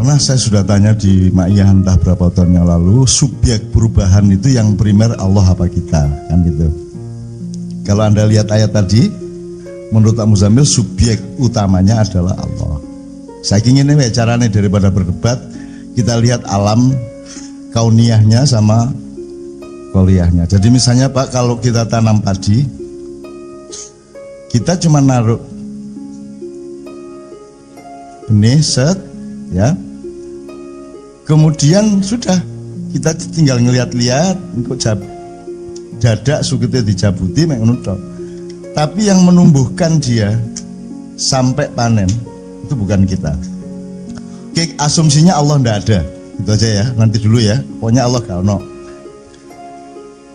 Pernah saya sudah tanya di Ma'iyah entah berapa tahun yang lalu, subjek perubahan itu yang primer Allah apa kita, kan gitu. Kalau Anda lihat ayat tadi, menurut Pak Muzamil subjek utamanya adalah Allah. Saya ingin ini caranya daripada berdebat, kita lihat alam kauniyahnya sama koliyahnya. Jadi misalnya Pak, kalau kita tanam padi, kita cuma naruh benih set, ya, kemudian sudah kita tinggal ngeliat-liat, engkau dadak suketnya dijabuti mengunutok. Tapi yang menumbuhkan dia sampai panen itu bukan kita. Oke, asumsinya Allah ndak ada, itu aja ya. Nanti dulu ya. Pokoknya Allah gak ono.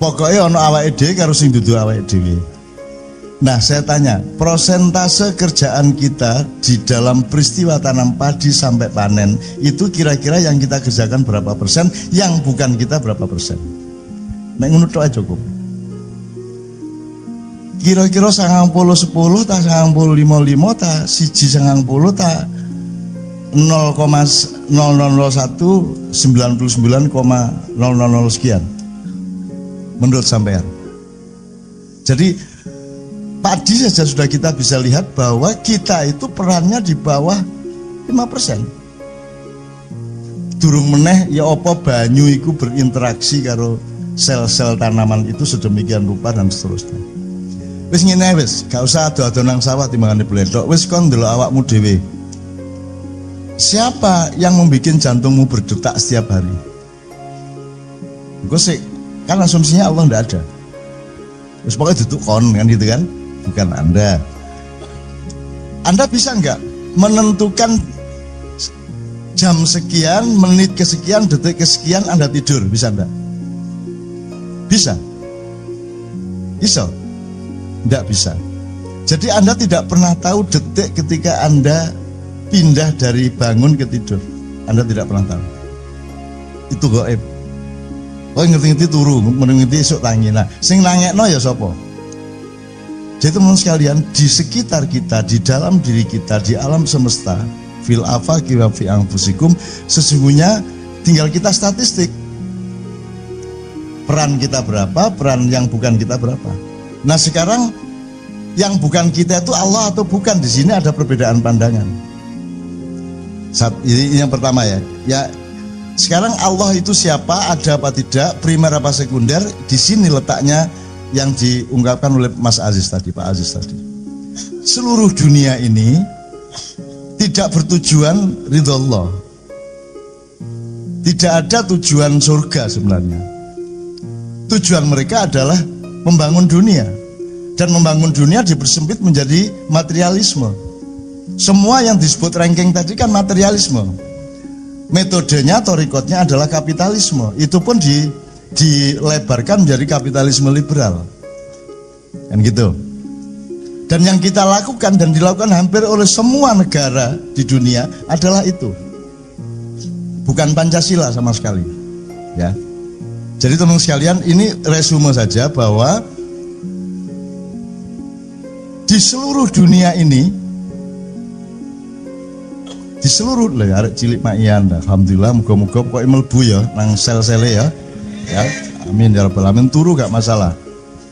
Pokoknya ono awake dhewe karo sing dudu awake dhewe. Nah, saya tanya, prosentase kerjaan kita di dalam peristiwa tanam padi sampai panen itu kira-kira yang kita kerjakan berapa persen, yang bukan kita berapa persen? Nek ngono tok aja cukup. Kira-kira 90-10 ta 90-55 ta 1-90 ta 0,0001 99,000 sekian menurut sampean. Jadi padi saja sudah kita bisa lihat bahwa kita itu perannya di bawah 5%. Durung meneh ya apa banyu itu berinteraksi karo sel-sel tanaman itu sedemikian rupa dan seterusnya. Wis ngene wis, gak usah ado-ado nang sawah timbangane bledok. Wis kon ndelok awakmu dhewe. Siapa yang membuat jantungmu berdetak setiap hari? Engko sik, kan asumsinya Allah ndak ada. Wis pokoknya duduk kon kan gitu kan? Bukan Anda. Anda bisa nggak menentukan jam sekian, menit kesekian, detik kesekian Anda tidur? Bisa enggak? Bisa? Bisa? Enggak bisa. Jadi Anda tidak pernah tahu detik ketika Anda pindah dari bangun ke tidur. Anda tidak pernah tahu. Itu gaib. Oh ngerti-ngerti turu, ngerti esuk tangi. Nah, sing nangekno ya sapa? Jadi teman sekalian, di sekitar kita, di dalam diri kita, di alam semesta, fil afaqi wa fi anfusikum, sesungguhnya tinggal kita statistik. Peran kita berapa, peran yang bukan kita berapa. Nah sekarang yang bukan kita itu Allah atau bukan, di sini ada perbedaan pandangan. Ini yang pertama ya. Ya sekarang Allah itu siapa, ada apa tidak, primer apa sekunder, di sini letaknya yang diungkapkan oleh Mas Aziz tadi, Pak Aziz tadi. Seluruh dunia ini tidak bertujuan ridho Allah. Tidak ada tujuan surga sebenarnya. Tujuan mereka adalah membangun dunia. Dan membangun dunia dipersempit menjadi materialisme. Semua yang disebut ranking tadi kan materialisme. Metodenya atau rekodnya adalah kapitalisme. Itu pun dilebarkan menjadi kapitalisme liberal, kan gitu. Dan yang kita lakukan dan dilakukan hampir oleh semua negara di dunia adalah itu, bukan Pancasila sama sekali, ya. Jadi teman sekalian, ini resume saja bahwa di seluruh dunia ini, di seluruh arek cilik makian, alhamdulillah, muga-muga pokoknya mlebu ya nang sel-sele ya. Ya, amin ya rabbal alamin, turu gak masalah.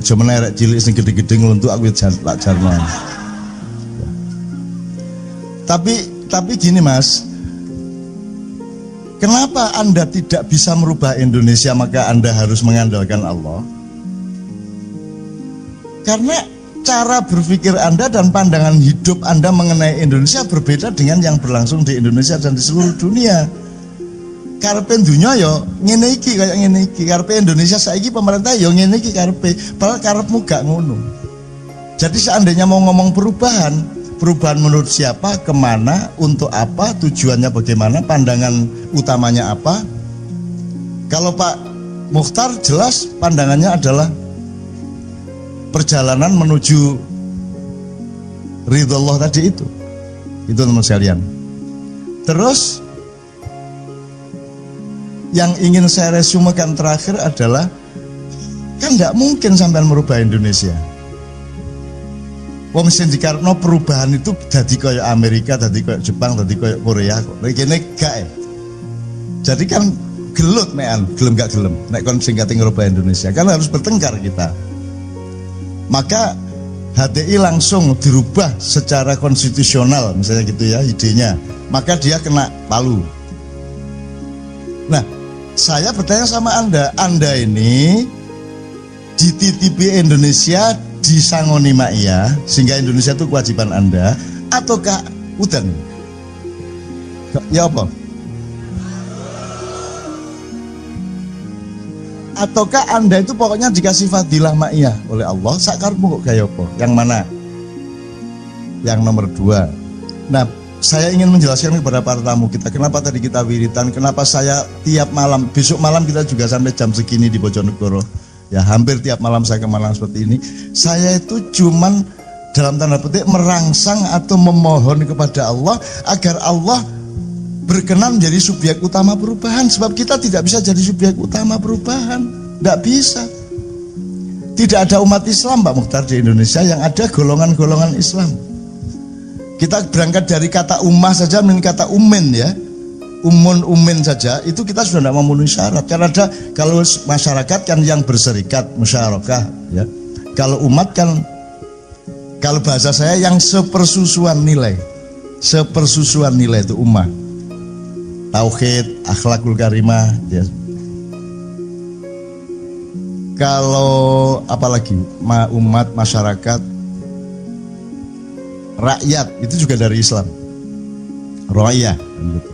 Cuma arek cilik sing gede-gede ngluntuk aku lak jarno. Tapi gini Mas, kenapa Anda tidak bisa merubah Indonesia maka Anda harus mengandalkan Allah? Karena cara berpikir Anda dan pandangan hidup Anda mengenai Indonesia berbeda dengan yang berlangsung di Indonesia dan di seluruh dunia. Karepe dunya yo ngene iki kaya ngene iki, karepe Indonesia saiki pemerintah yo ngene iki karepe, padahal karepmu gak ngono. Jadi seandainya mau ngomong perubahan menurut siapa, kemana, untuk apa, tujuannya bagaimana, pandangan utamanya apa? Kalau Pak Mukhtar jelas pandangannya adalah perjalanan menuju ridho Allah tadi itu teman sekalian. Terus yang ingin saya resumekan terakhir adalah, kan tidak mungkin sampai merubah Indonesia. Wong sing dikarepno perubahan itu dadi kaya Amerika, dadi kaya Jepang, dadi kaya Korea kok. Kene gak. Jadi kan gelut mean, gelem gak gelem. Nek kon sing kate ngrubah Indonesia kan harus bertengkar kita. Maka HTI langsung dirubah secara konstitusional misalnya gitu ya idenya. Maka dia kena palu. Nah, saya bertanya sama Anda ini dititipi Indonesia disangoni Maia sehingga Indonesia itu kewajiban Anda ataukah udan? Ya apa? Ataukah Anda itu pokoknya dikasih fadilah Maia oleh Allah sakarmu kok gaya apa? Yang mana? Yang nomor 2. Nah, saya ingin menjelaskan kepada para tamu kita kenapa tadi kita wiritan, kenapa saya tiap malam, besok malam kita juga sampai jam segini di Bojonegoro. Ya, hampir tiap malam saya ke Malang seperti ini. Saya itu cuman dalam tanda petik merangsang atau memohon kepada Allah agar Allah berkenan menjadi subjek utama perubahan. Sebab kita tidak bisa jadi subjek utama perubahan, tidak bisa. Tidak ada umat Islam Pak Mukhtar di Indonesia, yang ada golongan-golongan Islam. Kita berangkat dari kata ummah saja, kata umin ya, umin saja, itu kita sudah tidak memenuhi syarat. Karena ada, kalau masyarakat kan yang berserikat, musyarakah ya. Kalau umat kan, kalau bahasa saya yang sepersusuan nilai itu ummah. Tauhid, akhlakul karimah ya. Kalau apalagi umat, masyarakat, rakyat itu juga dari Islam, royah gitu.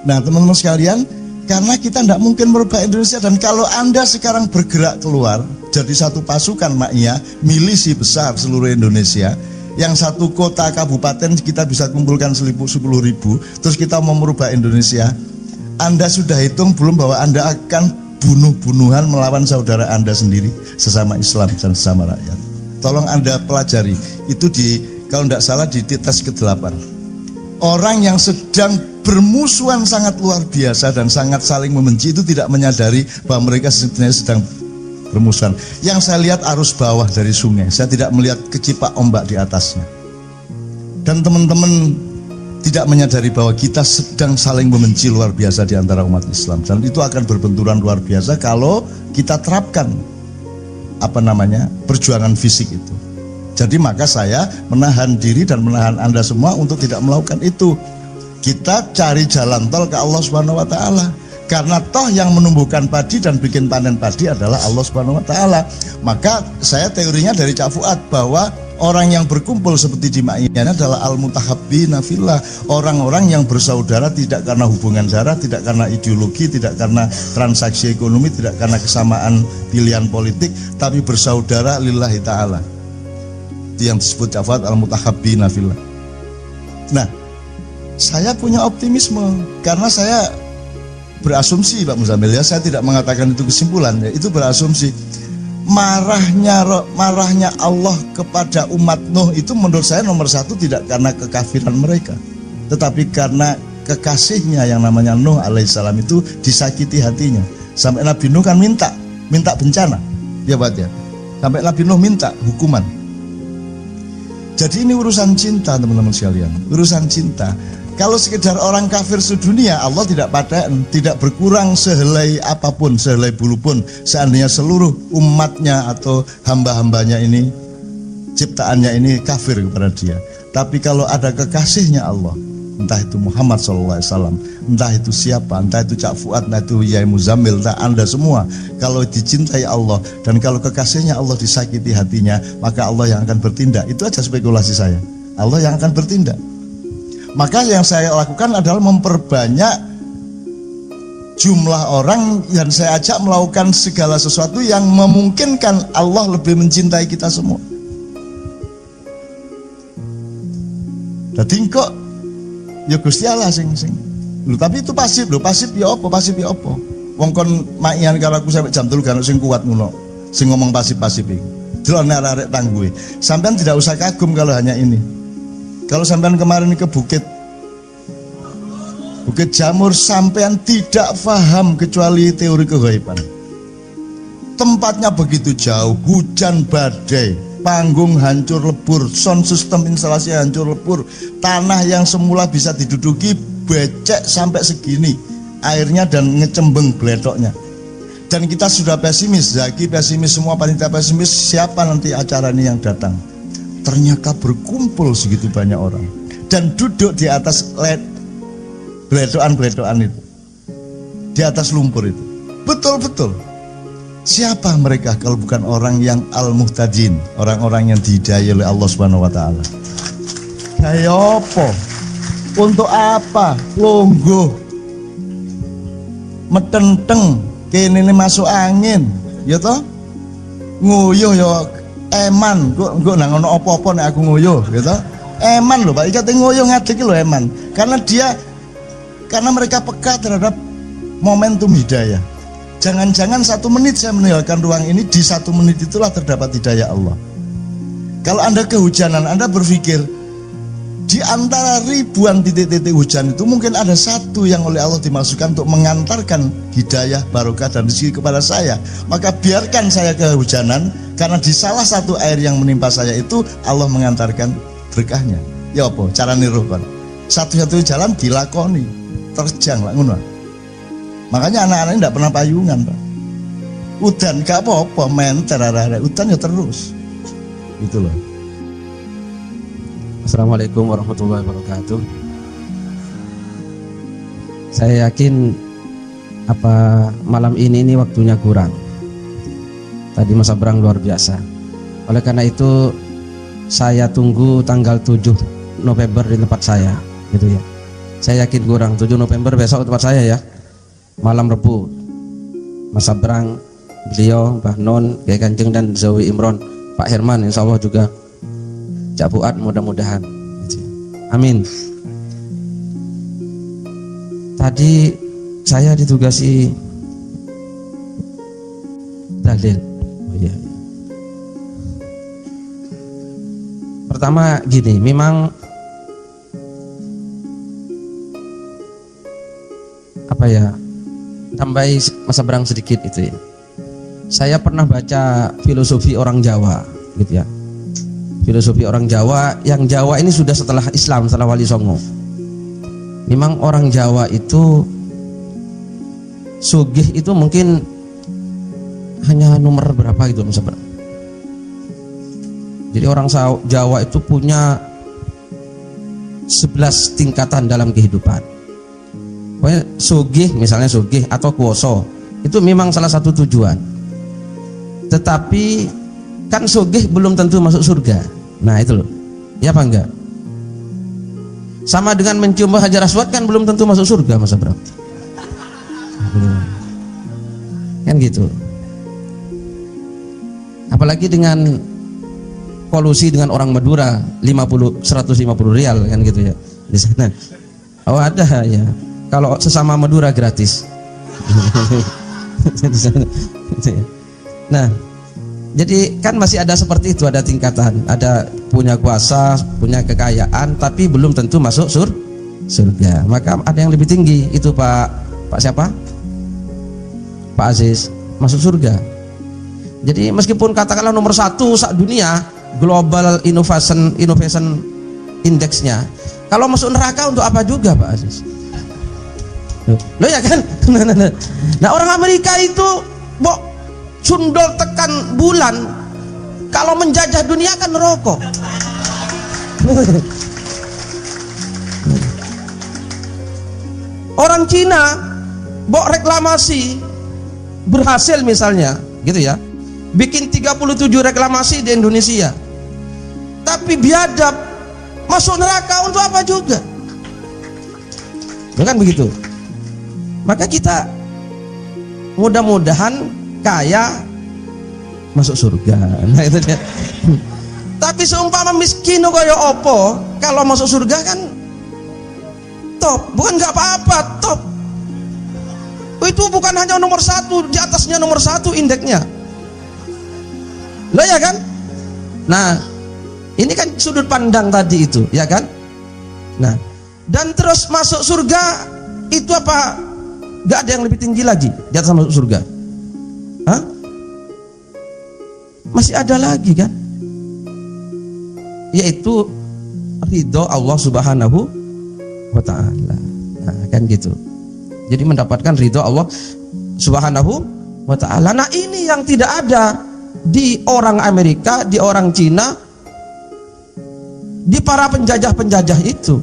Nah teman-teman sekalian, karena kita tidak mungkin merubah Indonesia, dan kalau Anda sekarang bergerak keluar jadi satu pasukan Maia, milisi besar seluruh Indonesia, yang satu kota kabupaten kita bisa kumpulkan 10.000, terus kita mau merubah Indonesia, Anda sudah hitung belum bahwa Anda akan bunuh-bunuhan melawan saudara Anda sendiri, sesama Islam dan sesama rakyat. Tolong Anda pelajari, itu kalau tidak salah di tes ke-8. Orang yang sedang bermusuhan sangat luar biasa dan sangat saling membenci itu tidak menyadari bahwa mereka sebenarnya sedang bermusuhan. Yang saya lihat arus bawah dari sungai, saya tidak melihat kecipak ombak di atasnya. Dan teman-teman tidak menyadari bahwa kita sedang saling membenci luar biasa di antara umat Islam, dan itu akan berbenturan luar biasa kalau kita terapkan perjuangan fisik itu. Jadi maka saya menahan diri dan menahan Anda semua untuk tidak melakukan itu. Kita cari jalan tol ke Allah Subhanahu wa taala. Karena toh yang menumbuhkan padi dan bikin panen padi adalah Allah Subhanahu wa taala. Maka saya teorinya dari Cak Fuad bahwa orang yang berkumpul seperti di Ma'ian adalah al-mutahabbina fillah, orang-orang yang bersaudara tidak karena hubungan darah, tidak karena ideologi, tidak karena transaksi ekonomi, tidak karena kesamaan pilihan politik, tapi bersaudara lillahi ta'ala. Itu yang disebut Cak Fuad al-mutahabbina fillah. Nah, saya punya optimisme karena saya berasumsi Pak Muzamil ya, saya tidak mengatakan itu kesimpulan ya, itu berasumsi. Marahnya Allah kepada umat Nuh itu menurut saya nomor 1 tidak karena kekafiran mereka, tetapi karena kekasihnya yang namanya Nuh alaihissalam itu disakiti hatinya. Sampai Nabi Nuh kan minta bencana ya Pak ya, sampai Nabi Nuh minta hukuman. Jadi ini urusan cinta teman-teman sekalian, urusan cinta. Kalau sekedar orang kafir sedunia, Allah tidak berkurang sehelai apapun, sehelai bulu pun, seandainya seluruh umatnya atau hamba-hambanya ini, ciptaannya ini kafir kepada dia. Tapi kalau ada kekasihnya Allah, entah itu Muhammad SAW, entah itu siapa, entah itu Cak Fuad, entah itu Yai Muzamil, entah Anda semua, kalau dicintai Allah dan kalau kekasihnya Allah disakiti hatinya, maka Allah yang akan bertindak. Itu aja spekulasi saya, Allah yang akan bertindak. Maka yang saya lakukan adalah memperbanyak jumlah orang yang saya ajak melakukan segala sesuatu yang memungkinkan Allah lebih mencintai kita semua. Jadi kok ya Gusti Allah sing. Tapi itu pasif ya apa? Wong kon Ma'ian karo aku sampai jam 3 kan sing kuat ngono. Sing ngomong pasif-pasif iki. Delok arek tangguhe. Sampean tidak usah kagum kalau hanya ini. Kalau sampean kemarin ke Bukit Jamur, sampean tidak paham kecuali teori keghaiban. Tempatnya begitu jauh, hujan badai, panggung hancur lebur, sound system instalasi hancur lebur, tanah yang semula bisa diduduki becek sampai segini, airnya dan ngecembeng beledoknya. Dan kita sudah pesimis, Zaki pesimis, semua panitia pesimis, siapa nanti acara ini yang datang. Ternyata berkumpul segitu banyak orang dan duduk di atas beledokan itu, di atas lumpur itu. Betul-betul, siapa mereka kalau bukan orang yang al-muhtadin, orang-orang yang dihidayai oleh Allah Subhanahu wa taala. Kayak apa? Untuk apa? Longgo metenteng kene ini masuk angin, ya toh? Nguyuh ya eman, kok nang ono apa-apa nek aku nguyuh, gitu. Eman loh Pak, ikate nguyuh ngadeg lho eman. Karena mereka peka terhadap momentum hidayah. Jangan-jangan 1 menit saya meninggalkan ruang ini, di 1 menit itulah terdapat hidayah Allah. Kalau Anda kehujanan, Anda berpikir di antara ribuan titik-titik hujan itu mungkin ada 1 yang oleh Allah dimasukkan untuk mengantarkan hidayah, barokah dan rezeki kepada saya. Maka biarkan saya kehujanan, karena di salah satu air yang menimpa saya itu Allah mengantarkan berkahnya. Ya apa? Cara nirukan. Satu-satu jalan dilakoni, terjang lah ngono. Makanya anak-anak ini tidak pernah payungan, Pak. Udan gak apa-apa, menter arah-arah. Udan ya terus. Gitu loh. Assalamualaikum warahmatullahi wabarakatuh. Saya yakin malam ini waktunya kurang. Tadi masa berang luar biasa. Oleh karena itu saya tunggu tanggal 7 November di tempat saya, gitu ya. Saya yakin kurang. 7 November besok tempat saya ya. Malam Rebu. Masa berang beliau, Mbah Non, Kiai Kanjeng dan Zawi Imron, Pak Herman insya Allah juga. Cak Fuad mudah-mudahan. Amin. Tadi saya ditugasi dalil. Oh iya. Pertama gini, memang tambahi masa berang sedikit itu ya. Saya pernah baca filosofi orang Jawa, gitu ya. Filosofi orang Jawa, yang Jawa ini sudah setelah Islam, setelah Wali Songo. Memang orang Jawa itu sugih itu mungkin hanya nomor berapa gitu misalnya. Jadi orang Jawa itu punya 11 tingkatan dalam kehidupan. Pokoknya sugih, misalnya sugih atau kuoso, itu memang salah satu tujuan. Tetapi kan sugih belum tentu masuk surga. Nah itu loh, ya apa enggak? Sama dengan mencium Hajar Aswad kan belum tentu masuk surga, Mas Abram. Kan gitu. Apalagi dengan kolusi dengan orang Madura 150 rial kan gitu ya di sana. Oh ada ya. Kalau sesama Madura gratis. Nah, jadi kan masih ada seperti itu, ada tingkatan, ada punya kuasa, punya kekayaan, tapi belum tentu masuk surga. Maka ada yang lebih tinggi, itu Pak siapa? Pak Aziz, masuk surga. Jadi meskipun katakanlah nomor 1 sak dunia, Global Innovation Index-nya, kalau masuk neraka untuk apa juga Pak Aziz? Loh ya kan? Nah orang Amerika itu sundol tekan bulan, kalau menjajah dunia kan rokok. Orang Cina reklamasi berhasil misalnya gitu ya, bikin 37 reklamasi di Indonesia, tapi biadab masuk neraka untuk apa juga? Bukan begitu? Maka kita mudah-mudahan kaya masuk surga. Nah itu dia. Tapi seumpama miskin kaya opo, kalau masuk surga kan top, bukan nggak apa-apa, top. Itu bukan hanya nomor 1, di atasnya nomor 1 indeksnya. Lah ya kan? Nah, ini kan sudut pandang tadi itu, ya kan? Nah, dan terus masuk surga itu apa? Gak ada yang lebih tinggi lagi di atas masuk surga. Hah? Masih ada lagi kan? Yaitu ridho Allah Subhanahu wa ta'ala. Nah, kan gitu. Jadi mendapatkan ridho Allah Subhanahu wa ta'ala. Nah ini yang tidak ada di orang Amerika, di orang Cina, di para penjajah-penjajah itu.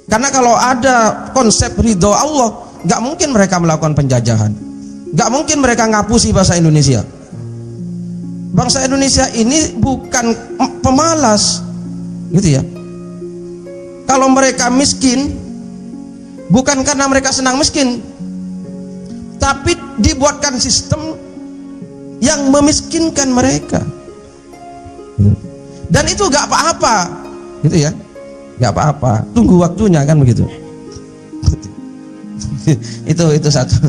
Karena kalau ada konsep ridho Allah, gak mungkin mereka melakukan penjajahan, gak mungkin mereka ngapusi bahasa Indonesia. Bangsa Indonesia ini bukan pemalas, gitu ya. Kalau mereka miskin, bukan karena mereka senang miskin, tapi dibuatkan sistem yang memiskinkan mereka. Dan itu gak apa-apa, gitu ya, gak apa-apa. Tunggu waktunya kan begitu. itu satu.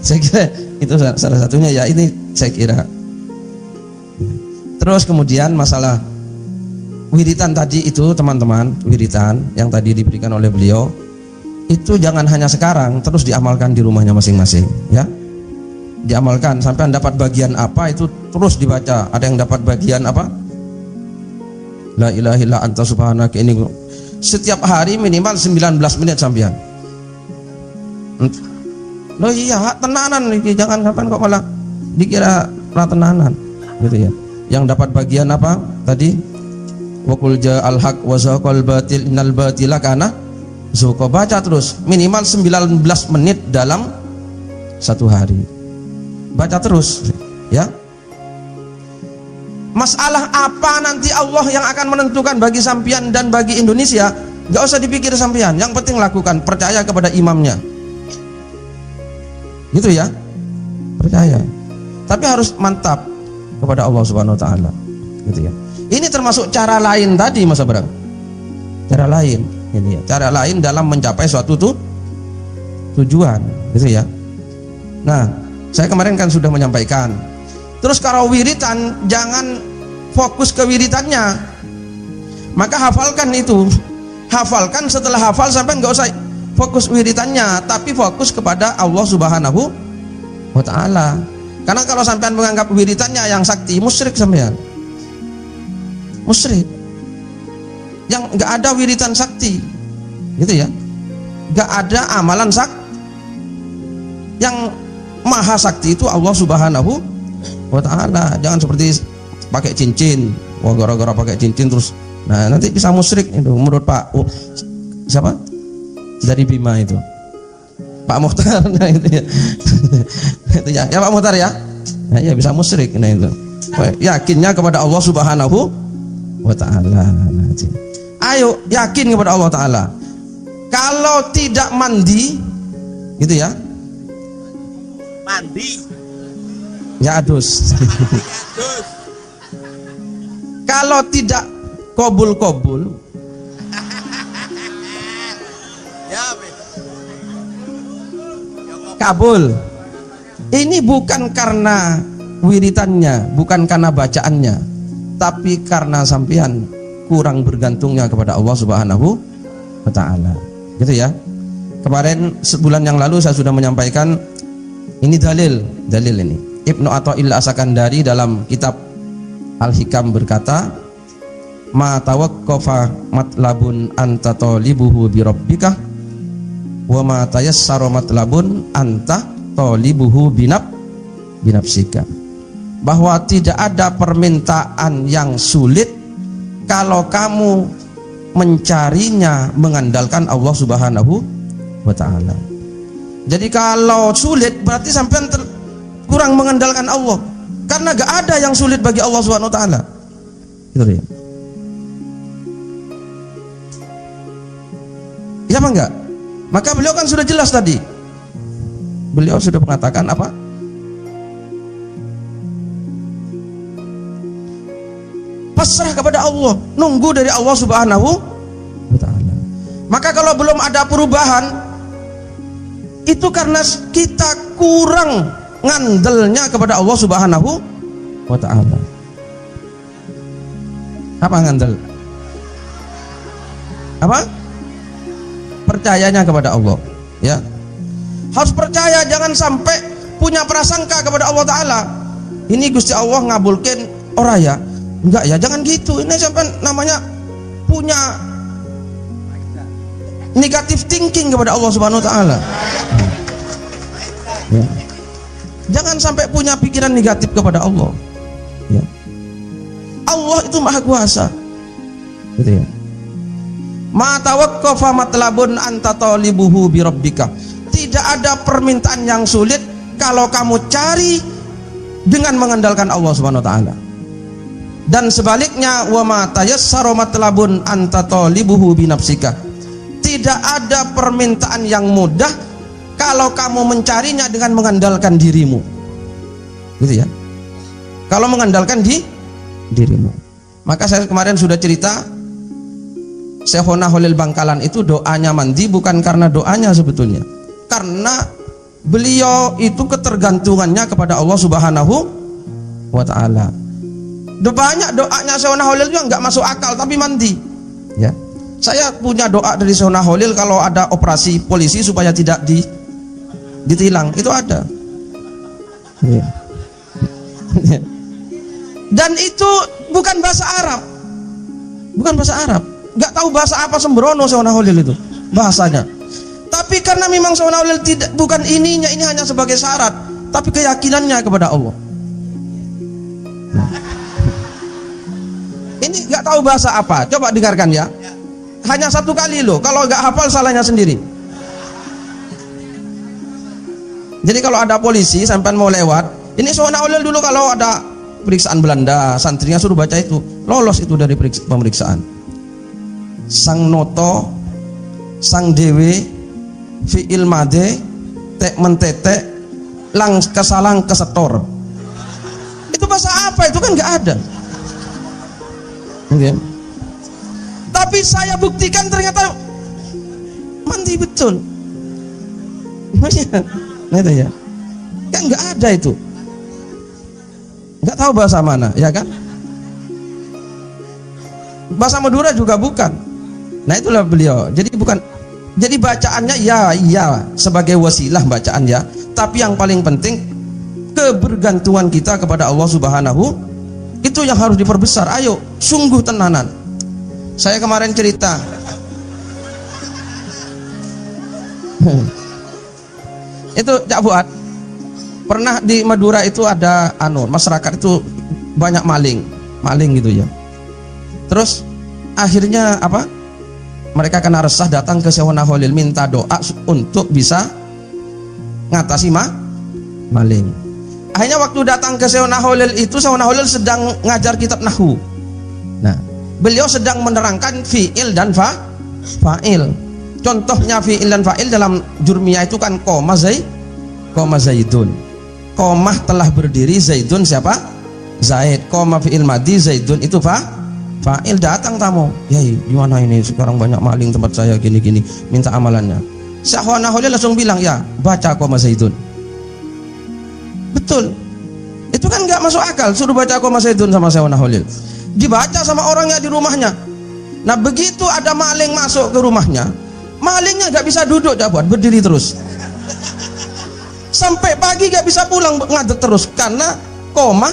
Saya kira itu salah satunya ya. Ini saya kira. Terus kemudian masalah wiritan tadi itu teman-teman, wiritan yang tadi diberikan oleh beliau itu jangan hanya sekarang, terus diamalkan di rumahnya masing-masing ya. Diamalkan sampai dapat bagian apa itu terus dibaca. Ada yang dapat bagian apa? La ilaha illa anta subhanaka, ini setiap hari minimal 19 menit sampean. Loh iya tenanan nih, jangan kapan kok malah dikira tenanan gitu ya. Yang dapat bagian apa tadi? Wa qul ja'al haq wa zaqal batil innal batila kana zahuqa. Baca terus minimal 19 menit dalam satu hari. Baca terus ya. Masalah apa nanti Allah yang akan menentukan bagi sampean dan bagi Indonesia, gak usah dipikir sampean. Yang penting lakukan, percaya kepada imamnya. Gitu ya. Percaya. Tapi harus mantap kepada Allah Subhanahu wa taala. Gitu ya. Ini termasuk cara lain tadi Mas Abrang. Cara lain ini ya. Cara lain dalam mencapai suatu tujuan, gitu ya. Nah, saya kemarin kan sudah menyampaikan. Terus kalau wiritan jangan fokus ke wiritannya, maka hafalkan itu. Hafalkan, setelah hafal sampai nggak usah fokus wiritannya, tapi fokus kepada Allah Subhanahu wa ta'ala. Karena kalau sampean menganggap wiritannya yang sakti, musyrik sampean. Musyrik. Yang nggak ada wiritan sakti, gitu ya. Nggak ada amalan sakti. Yang maha sakti itu Allah Subhanahu wa ta'ala. Jangan seperti pakai cincin. Wah, gara-gara pakai cincin terus, nah nanti bisa musyrik itu menurut Pak siapa dari Bima itu, Pak Muhtar. Nah itu ya. Itu ya, ya Pak Muhtar ya. Nah, ya bisa musyrik. Nah itu yakinnya kepada Allah Subhanahu wa ta'ala. Nah, ayo yakin kepada Allah ta'ala. Kalau tidak mandi gitu ya, mandi ya adus. Kalau tidak kobul-kobul ya kabul. Ini bukan karena wiritannya, bukan karena bacaannya, tapi karena sampean kurang bergantungnya kepada Allah Subhanahu wa ta'ala. Gitu ya. Kemarin sebulan yang lalu saya sudah menyampaikan ini dalil ini. Ibnu Athaillah As-Sakandari dalam kitab Al-Hikam berkata, ma tawaqqafa matlabun anta talibuhu bi rabbika wa ma tayassara matlabun anta talibuhu binafsika. Bahwa tidak ada permintaan yang sulit kalau kamu mencarinya mengandalkan Allah Subhanahu wa ta'ala. Jadi kalau sulit berarti sampean kurang mengandalkan Allah. Karena gak ada yang sulit bagi Allah Subhanahu wa ta'ala. Gitu ya. Ya apa enggak? Maka beliau kan sudah jelas tadi. Beliau sudah mengatakan apa? Pasrah kepada Allah, nunggu dari Allah Subhanahu wa ta'ala. Maka kalau belum ada perubahan, itu karena kita kurang ngandelnya kepada Allah Subhanahu wa ta'ala. Apa ngandel? Apa? Percayanya kepada Allah, ya. Harus percaya, jangan sampai punya prasangka kepada Allah ta'ala. Ini Gusti Allah ngabulkan orang ya. Enggak ya, jangan gitu. Ini sampai namanya punya negative thinking kepada Allah Subhanahu wa ta'ala. Ya. Jangan sampai punya pikiran negatif kepada Allah. Ya. Allah itu maha kuasa. Gitu ya. Ma tawaqqafa matlabun anta talibuhu bi rabbika. Tidak ada permintaan yang sulit kalau kamu cari dengan mengandalkan Allah Subhanahu wa taala. Dan sebaliknya, wa ma tayassara matlabun anta talibuhu bi nafsika. Tidak ada permintaan yang mudah kalau kamu mencarinya dengan mengandalkan dirimu. Gitu ya. Kalau mengandalkan dirimu. Maka saya kemarin sudah cerita, Syekhona Holil Bangkalan itu doanya mandi bukan karena doanya sebetulnya. Karena beliau itu ketergantungannya kepada Allah Subhanahu wa taala. Banyak doanya Syekhona Holil juga nggak masuk akal tapi mandi. Ya. Saya punya doa dari Syekhona Holil kalau ada operasi polisi supaya tidak ditilang, itu ada. Ya. Dan itu bukan bahasa Arab. Bukan bahasa Arab. Nggak tahu bahasa apa sembrono Syekhona Holil itu bahasanya. Tapi karena memang Syekhona Holil tidak, bukan ininya, ini hanya sebagai syarat, tapi keyakinannya kepada Allah. Ini nggak tahu bahasa apa. Coba dengarkan ya. Hanya satu kali loh. Kalau nggak hafal salahnya sendiri. Jadi kalau ada polisi sampai mau lewat, ini Syekhona Holil dulu kalau ada periksaan Belanda, santrinya suruh baca itu, lolos itu dari pemeriksaan. Sang noto, sang dewe, fi'il made, tek mentetek, lang kesalang kesetor. Itu bahasa apa? Itu kan nggak ada. Okay. Tapi saya buktikan ternyata mandi betul. Nah itu ya. Kan nggak ada itu. Nggak tahu bahasa mana, ya kan? Bahasa Madura juga bukan. Nah itulah beliau. Jadi bukan. Jadi bacaannya ya sebagai wasilah bacaan ya. Tapi yang paling penting kebergantungan kita kepada Allah Subhanahu itu yang harus diperbesar. Ayo, sungguh tenanan. Saya kemarin cerita. Itu Cak Fuad. Pernah di Madura itu ada masyarakat itu banyak maling gitu ya. Terus akhirnya apa? Mereka kena resah datang ke Syekhona Holil minta doa untuk bisa ngatasi maling. Akhirnya waktu datang ke Syekhona Holil itu Syekhona Holil sedang ngajar kitab nahwu. Nah, beliau sedang menerangkan fi'il dan fa'il. Contohnya fi'il dan fa'il dalam Jurmiyah itu kan koma zaidun. Komah telah berdiri, zaidun siapa? Zaid. Koma fi'il madi, zaidun itu fa'il. Datang tamu. Yai, gimana ini sekarang banyak maling tempat saya gini-gini, minta amalannya. Syekhona Holil langsung bilang, ya baca koma zaidun. Betul. Itu kan nggak masuk akal. Suruh baca koma zaidun sama Syekhona Holil. Dibaca sama orangnya di rumahnya. Nah begitu ada maling masuk ke rumahnya, malingnya nggak bisa duduk, buat berdiri terus. Sampai pagi nggak bisa pulang, ngadeg terus karena koma.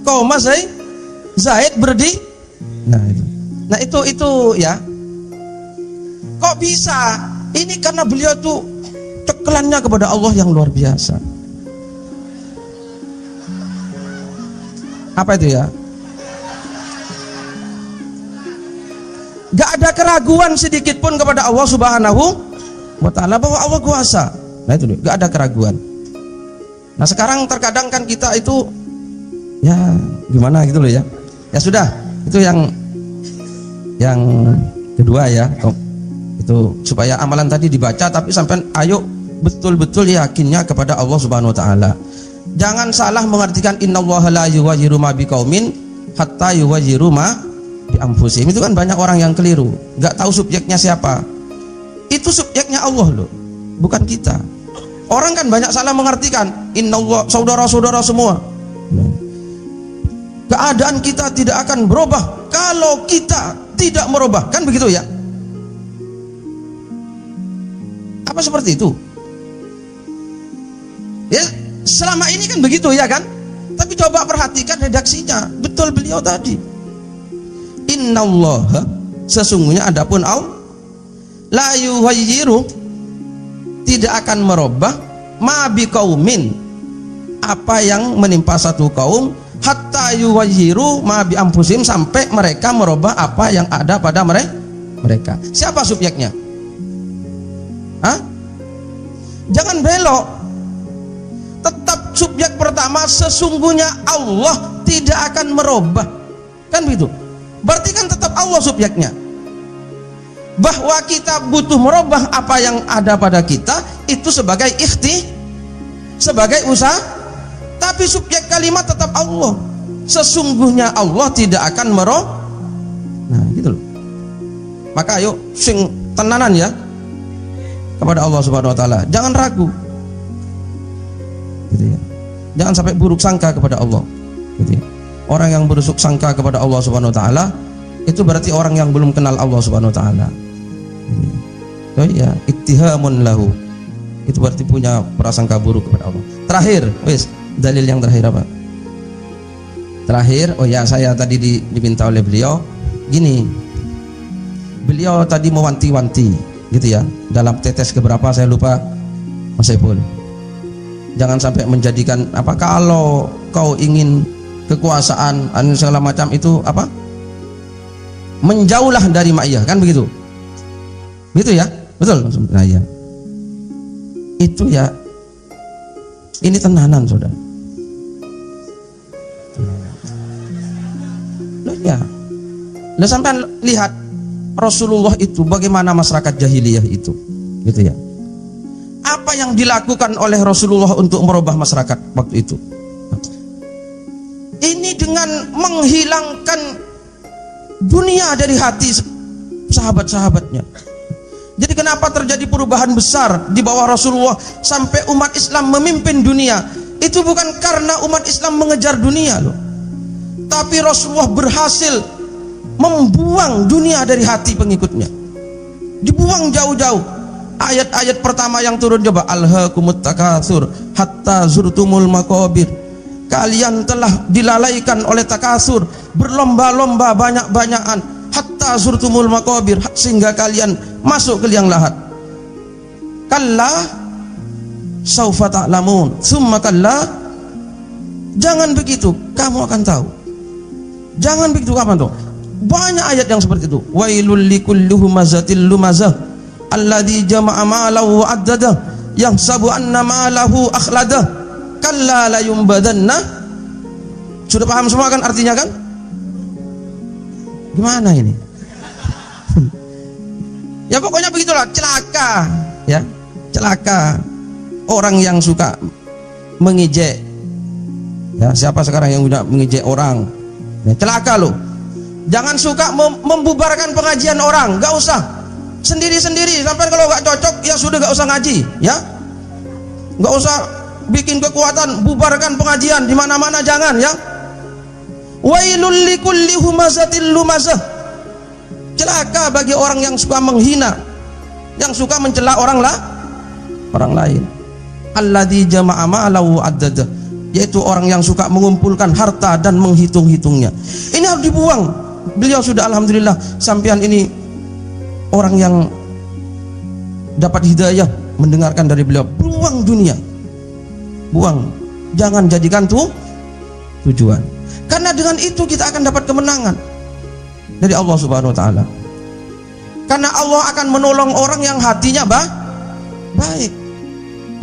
Koma Zaid berdiri. Nah itu ya. Kok bisa? Ini karena beliau tuh tekelannya kepada Allah yang luar biasa. Apa itu ya? Gak ada keraguan sedikit pun kepada Allah Subhanahu wa ta'ala bahwa Allah kuasa. Nah itu gak ada keraguan. Nah sekarang terkadang kan kita itu ya gimana gitu loh ya. Ya sudah, itu yang kedua ya. Itu supaya amalan tadi dibaca tapi sampai ayo betul-betul yakinnya kepada Allah Subhanahu wa taala. Jangan salah mengartikan innallaha la yughayyiru ma biqaumin hatta yughayyiru ma bi anfusihim. Itu kan banyak orang yang keliru, enggak tahu subjeknya siapa. Itu subjeknya Allah loh, bukan kita. Orang kan banyak salah mengartikan innallah saudara-saudara semua. Keadaan kita tidak akan berubah kalau kita tidak merubah, kan begitu ya? Apa seperti itu? Ya, selama ini kan begitu ya kan? Tapi coba perhatikan redaksinya. Betul beliau tadi. Innallaha, sesungguhnya adapun la yughayyiru, tidak akan merubah, ma biqaumin, apa yang menimpa satu kaum, hatta yughayyiru ma bi anfusihim, sampai mereka merubah apa yang ada pada mereka. Siapa subjeknya? Hah? Jangan belok. Tetap subjek pertama, sesungguhnya Allah tidak akan merubah. Kan begitu? Berarti kan tetap Allah subjeknya. Bahwa kita butuh merubah apa yang ada pada kita itu sebagai sebagai usaha, tapi subjek kalimat tetap Allah. Sesungguhnya Allah tidak akan merubah. Nah, gitu loh. Maka ayo sing tenanan ya kepada Allah Subhanahu wa taala. Jangan ragu. Gitu ya. Jangan sampai buruk sangka kepada Allah. Gitu ya. Orang yang buruk sangka kepada Allah Subhanahu wa taala itu berarti orang yang belum kenal Allah Subhanahu wa taala. Oh ya, ittihamun lahu. Itu berarti punya prasangka buruk kepada Allah. Terakhir, wis, dalil yang terakhir apa? Terakhir, oh ya, saya tadi diminta oleh beliau gini. Beliau tadi mewanti-wanti gitu ya. Dalam tetes keberapa saya lupa, Mas Saiful. Jangan sampai menjadikan apa, kalau kau ingin kekuasaan segala macam itu apa, menjauhlah dari ma'iyah, kan begitu? Begitu ya, betul. Nah ya, itu ya, ini tenanan saudara. Loh ya, lo sampai lihat Rasulullah itu bagaimana masyarakat jahiliyah itu, gitu ya. Apa yang dilakukan oleh Rasulullah untuk merubah masyarakat waktu itu? Ini dengan menghilangkan dunia dari hati sahabat-sahabatnya. Jadi kenapa terjadi perubahan besar di bawah Rasulullah sampai umat Islam memimpin dunia? Itu bukan karena umat Islam mengejar dunia loh, tapi Rasulullah berhasil membuang dunia dari hati pengikutnya. Dibuang jauh-jauh. Ayat-ayat pertama yang turun coba, alhaakumut takatsur hatta zurtumul maqabir. Kalian telah dilalaikan oleh takasur, berlomba-lomba banyak-banyakan, hatta zurtumul maqabir, sehingga kalian masuk ke liang lahat. Kalla saufa ta'lamun, summa kalla, jangan begitu, kamu akan tahu. Jangan begitu, kamu tahu. Banyak ayat yang seperti itu. Wailul likulli humazatil lumazah alladzi jama'a ma'alahu wa 'addadah yahsabu anna ma'alahu akhladah kalla la yumbadanna. Sudah paham semua kan artinya kan? Gimana ini? Ya pokoknya begitulah, celaka ya, celaka orang yang suka mengejek ya. Siapa sekarang yang udah mengejek orang ya, celaka loh. Jangan suka membubarkan pengajian orang, gak usah, sendiri-sendiri. Sampai kalau gak cocok ya sudah, gak usah ngaji ya, gak usah bikin kekuatan, bubarkan pengajian di mana-mana, jangan ya. Wailul likulli humazatil lumazah, celaka bagi orang yang suka menghina, yang suka mencela orang lain. Alladzi jama'a ma'alahu addadah, yaitu orang yang suka mengumpulkan harta dan menghitung-hitungnya. Ini harus dibuang. Beliau sudah, alhamdulillah, sampean ini orang yang dapat hidayah mendengarkan dari beliau. Buang dunia, buang, jangan jadikan tujuan. Karena dengan itu kita akan dapat kemenangan dari Allah Subhanahu wa taala. Karena Allah akan menolong orang yang hatinya baik.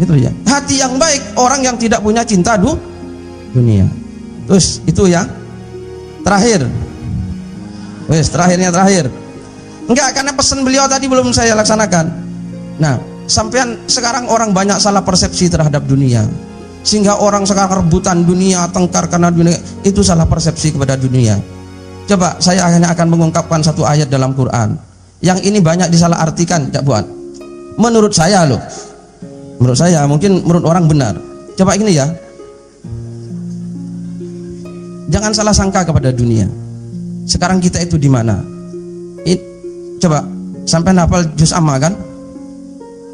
Gitu ya. Hati yang baik, orang yang tidak punya cinta dunia. Terus itu ya. Terakhir. Wes, terakhir. Enggak, karena pesan beliau tadi belum saya laksanakan. Nah, sampean sekarang orang banyak salah persepsi terhadap dunia. Sehingga orang sekarang rebutan dunia, tengkar karena dunia. Itu salah persepsi kepada dunia. Coba saya hanya akan mengungkapkan satu ayat dalam Quran. Yang ini banyak disalahartikan, Cak Buat. Menurut saya loh. Menurut saya, mungkin menurut orang benar. Coba ini ya. Jangan salah sangka kepada dunia. Sekarang kita itu di mana? Coba sampai hafal juz amma kan?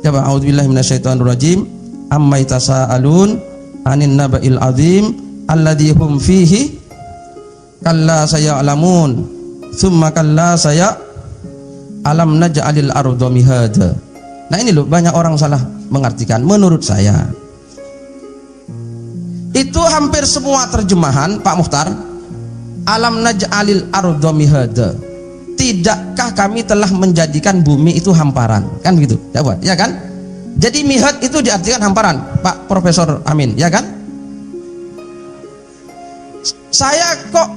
Coba a'udzubillahi minasyaitonirrajim. Amma yatasaalun 'anin naba'il 'adzim alladzi hum fihi kalla saya'lamun tsumma kalla Alam naj'alil arda mihada. Nah ini loh banyak orang salah mengartikan. Menurut saya itu hampir semua terjemahan Pak Mukhtar, alam naj'alil arda mihada. Tidakkah kami telah menjadikan bumi itu hamparan? Kan begitu, ya kan? Jadi mihad itu diartikan hamparan, Pak Profesor Amin, ya kan? Saya kok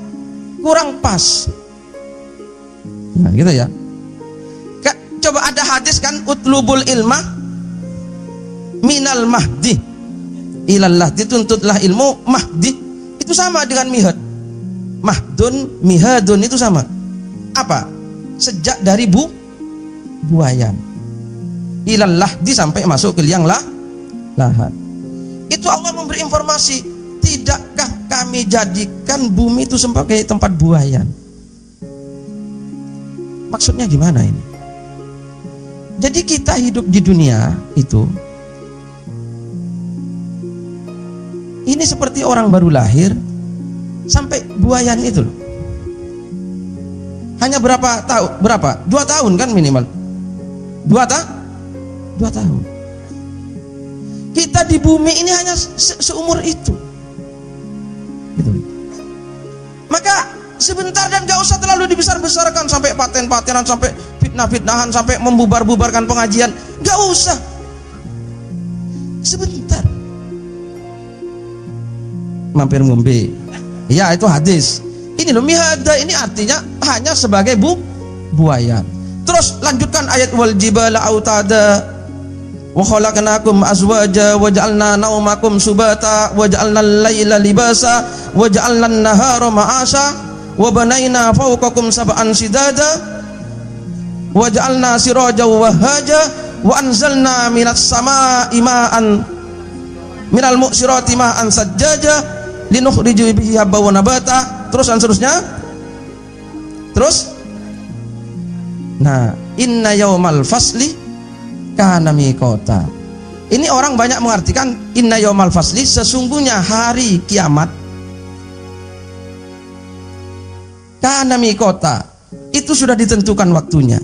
kurang pas. Nah, gitu ya. Coba ada hadis kan, utlubul ilma minal mahdi ilallah, dituntutlah ilmu mahdi, itu sama dengan mihad. Mahdun, mihadun itu sama. Apa? Sejak dari buayan ilallah sampai masuk ke liang lahat. Itu Allah memberi informasi, tidakkah kami jadikan bumi itu sebagai tempat buayan? Maksudnya gimana ini? Jadi kita hidup di dunia itu, ini seperti orang baru lahir sampai buayan itu loh. Hanya berapa tahun? Berapa? 2 tahun kan minimal. 2 tahun. Kita di bumi ini hanya seumur itu. Gitu. Maka sebentar dan gak usah terlalu dibesar-besarkan sampai paten-patenan, sampai fitnah-fitnahan, sampai membubar-bubarkan pengajian. Gak usah. Sebentar. Mampir ngombe. Ya itu hadis. Ini loh mihada, ini artinya hanya sebagai buayan. Terus lanjutkan ayat wal jibala autada wa khalaqnakum azwaja wa ja'alna naumakum subata wa ja'alna al-laila libasa wa ja'alna an-nahara ma'asha wa banayna fawqakum sab'an sidada wa ja'alna sirajan wahaja wa anzalna minas samaa'i ma'an minal mu'sirati ma'an sajjaja linukhriju bihi habba wa nabata. Terus dan seterusnya. Terus, nah, inna yaumal fasli kana miqata. Ini orang banyak mengartikan inna yaumal fasli, sesungguhnya hari kiamat kana miqata, itu sudah ditentukan waktunya.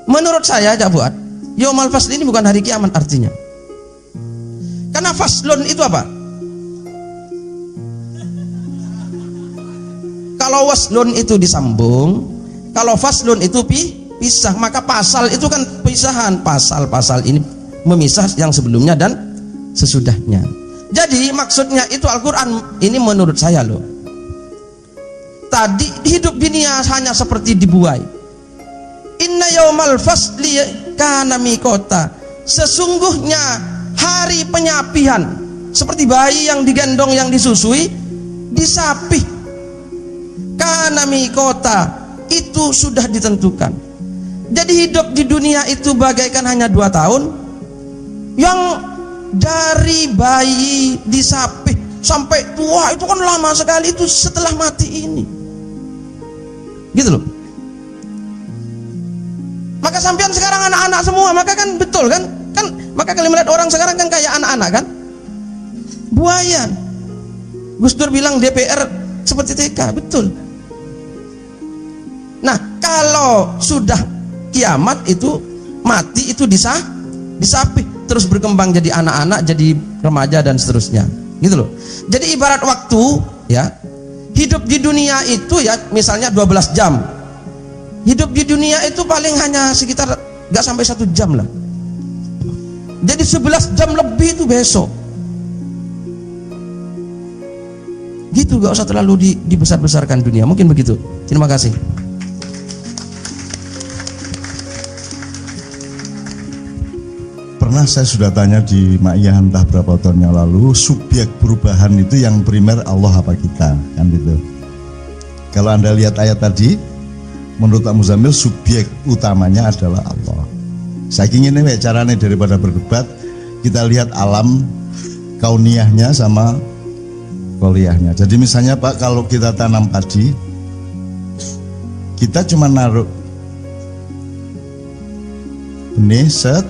Menurut saya aja buat yaumal fasli ini bukan hari kiamat artinya. Karena faslun itu apa? Kalau waslun itu disambung, kalau faslun itu pisah, maka pasal itu kan pisahan. Pasal-pasal ini memisah yang sebelumnya dan sesudahnya. Jadi maksudnya itu Al-Quran ini menurut saya loh. Tadi hidup dunia hanya seperti dibuai. Inna yaumal fasli kana miqata. Sesungguhnya hari penyapihan, seperti bayi yang digendong, yang disusui, disapih. Kana miqata, itu sudah ditentukan. Jadi hidup di dunia itu bagaikan hanya 2 tahun, yang dari bayi disapih sampai tua itu kan lama sekali, itu setelah mati ini. Gitu loh. Maka sampean sekarang anak-anak semua, maka kan betul kan? Maka kalau melihat orang sekarang kan kayak anak-anak kan? Buayan. Gus Dur bilang DPR seperti TK, betul. Nah, kalau sudah kiamat itu mati itu disapih, terus berkembang jadi anak-anak, jadi remaja dan seterusnya. Gitu loh. Jadi ibarat waktu ya. Hidup di dunia itu ya misalnya 12 jam. Hidup di dunia itu paling hanya sekitar gak sampai 1 jam lah. Jadi 11 jam lebih itu besok. Gitu, gak usah terlalu dibesar-besarkan dunia. Mungkin begitu. Terima kasih. Pernah saya sudah tanya di Ma'iyah entah berapa tahun yang lalu, subjek perubahan itu yang primer Allah apa kita, kan gitu. Kalau Anda lihat ayat tadi, menurut Pak Muzammil subjek utamanya adalah Allah. Saya ingin ini caranya daripada berdebat, kita lihat alam kauniyahnya sama koliyahnya. Jadi misalnya Pak, kalau kita tanam padi, kita cuma naruh benih set,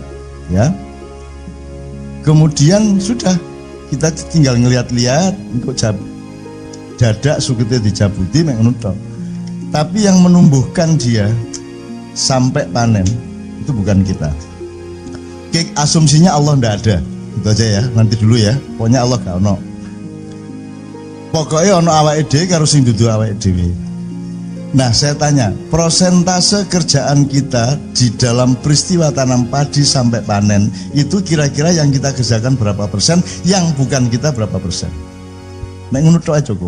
ya. Kemudian sudah kita tinggal ngeliat-liat, engkau dadak suketnya dijabuti mengunut. Tapi yang menumbuhkan dia sampai panen itu bukan kita. Oke, asumsinya Allah ndak ada, itu aja ya, nanti dulu ya. Pokoknya Allah gak ono. Pokoknya ono awake dhewe karo sing dudu awake dhewe. Nah, saya tanya, prosentase kerjaan kita di dalam peristiwa tanam padi sampai panen itu kira-kira yang kita kerjakan berapa persen, yang bukan kita berapa persen? Nek ngono tok aja cukup.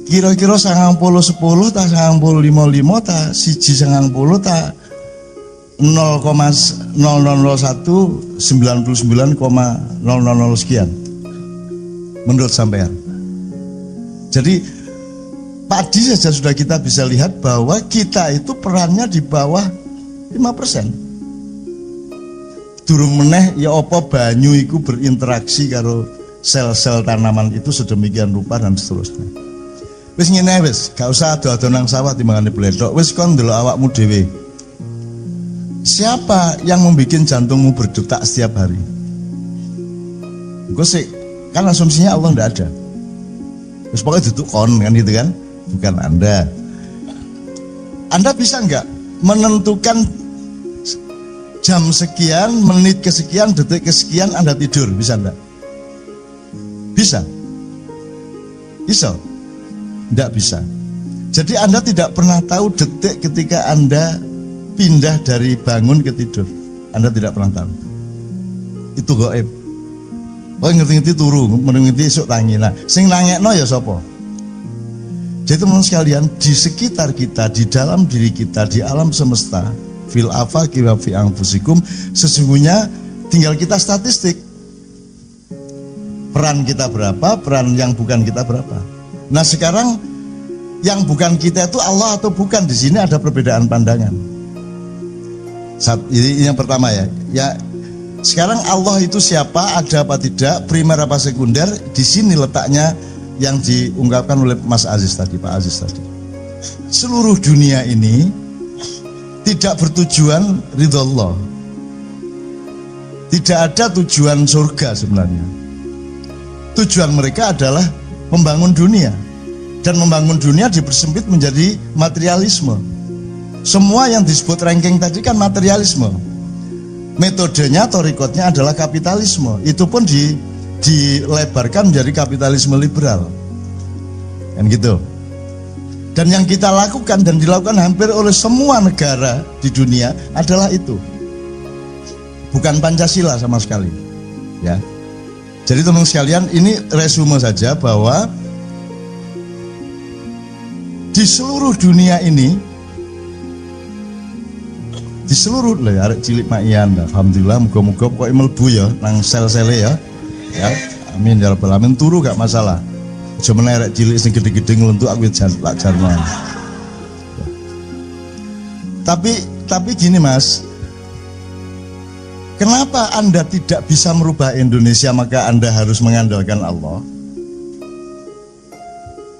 Kira-kira 90-10 ta 90-55 ta 1-90 ta 0,0001 99,000 sekian menurut sampean. Jadi padi saja sudah kita bisa lihat bahwa kita itu perannya di bawah 5%. Durung meneh ya apa banyu iku berinteraksi karo sel-sel tanaman itu sedemikian rupa dan seterusnya. Wis ngene wis, gak usah ado-ado nang sawah timbangane bledok. Wis kon ndelok awakmu dhewe. Siapa yang membuat jantungmu berdetak setiap hari? Engko sih kan asumsinya Allah ndak ada. Terus pokoknya duduk kon kan gitu kan? Bukan Anda. Anda bisa nggak menentukan jam sekian, menit kesekian, detik kesekian Anda tidur? Bisa enggak? Bisa? Bisa? Enggak bisa. Jadi Anda tidak pernah tahu detik ketika Anda pindah dari bangun ke tidur. Anda tidak pernah tahu. Itu gaib. Oh ngerti-ngerti turu, ngerti esuk tangi. Nah, sing nangekno ya sapa? Jadi teman sekalian, di sekitar kita, di dalam diri kita, di alam semesta, fil afaqi wa fi anfusikum, sesungguhnya tinggal kita statistik. Peran kita berapa, peran yang bukan kita berapa. Nah sekarang yang bukan kita itu Allah atau bukan, di sini ada perbedaan pandangan. Ini yang pertama ya. Ya sekarang Allah itu siapa, ada apa tidak, primer apa sekunder, di sini letaknya yang diungkapkan oleh Mas Aziz tadi, Pak Aziz tadi. Seluruh dunia ini tidak bertujuan ridho Allah. Tidak ada tujuan surga sebenarnya. Tujuan mereka adalah membangun dunia. Dan membangun dunia dipersempit menjadi materialisme. Semua yang disebut ranking tadi kan materialisme. Metodenya atau rekodnya adalah kapitalisme. Itu pun dilebarkan menjadi kapitalisme liberal. Kan gitu. Dan yang kita lakukan dan dilakukan hampir oleh semua negara di dunia adalah itu. Bukan Pancasila sama sekali. Ya. Jadi teman sekalian, ini resume saja bahwa di seluruh dunia ini, di seluruh lah arek cilik makian, alhamdulillah muga-muga pokoke mlebu ya nang sel-sele ya. Ya, amin ya rabbal alamin, turu gak masalah. Aja meneh arek cilik sing gede-gede ngluntuk aku lak jarman. Tapi gini Mas, kenapa Anda tidak bisa merubah Indonesia maka Anda harus mengandalkan Allah?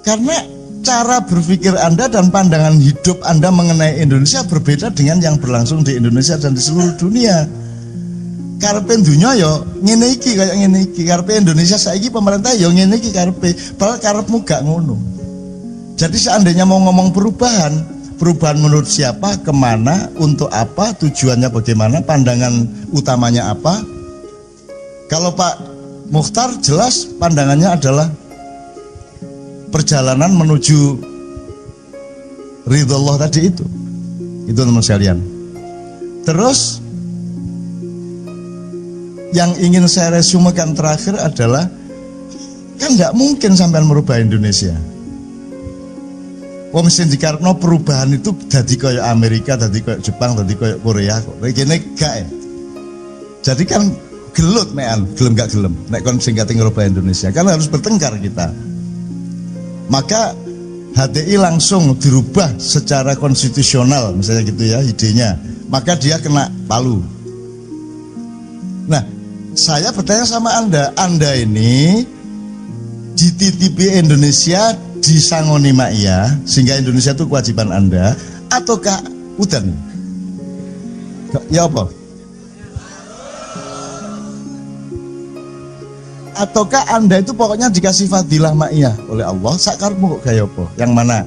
Karena cara berpikir Anda dan pandangan hidup Anda mengenai Indonesia berbeda dengan yang berlangsung di Indonesia dan di seluruh dunia. Karepe dunya yo ngene iki kaya ngene iki, karepe Indonesia saiki pemerintah yo ngene iki karepe, padahal karepmu gak ngono. Jadi seandainya mau ngomong perubahan menurut siapa, kemana, untuk apa, tujuannya bagaimana, pandangan utamanya apa? Kalau Pak Mukhtar jelas pandangannya adalah perjalanan menuju ridho Allah tadi itu teman sekalian. Terus yang ingin saya resumekan terakhir adalah kan nggak mungkin sampean merubah Indonesia. Wong sing dikarepno perubahan itu dadi kaya Amerika, dadi kaya Jepang, dadi kaya Korea kok. Kene gak ya. Jadi kan gelut mean, gelem gak gelem. Nek kon sing kate ngrubah Indonesia kan harus bertengkar kita. Maka HTI langsung dirubah secara konstitusional misalnya gitu ya idenya, maka dia kena palu. Nah saya bertanya sama Anda ini dititipi Indonesia disangoni maia sehingga Indonesia itu kewajiban Anda, ataukah udan? Ya apa? Ataukah Anda itu pokoknya dikasih fadilah ma'iyah oleh Allah, sakarmu kok gaya apa? Yang mana?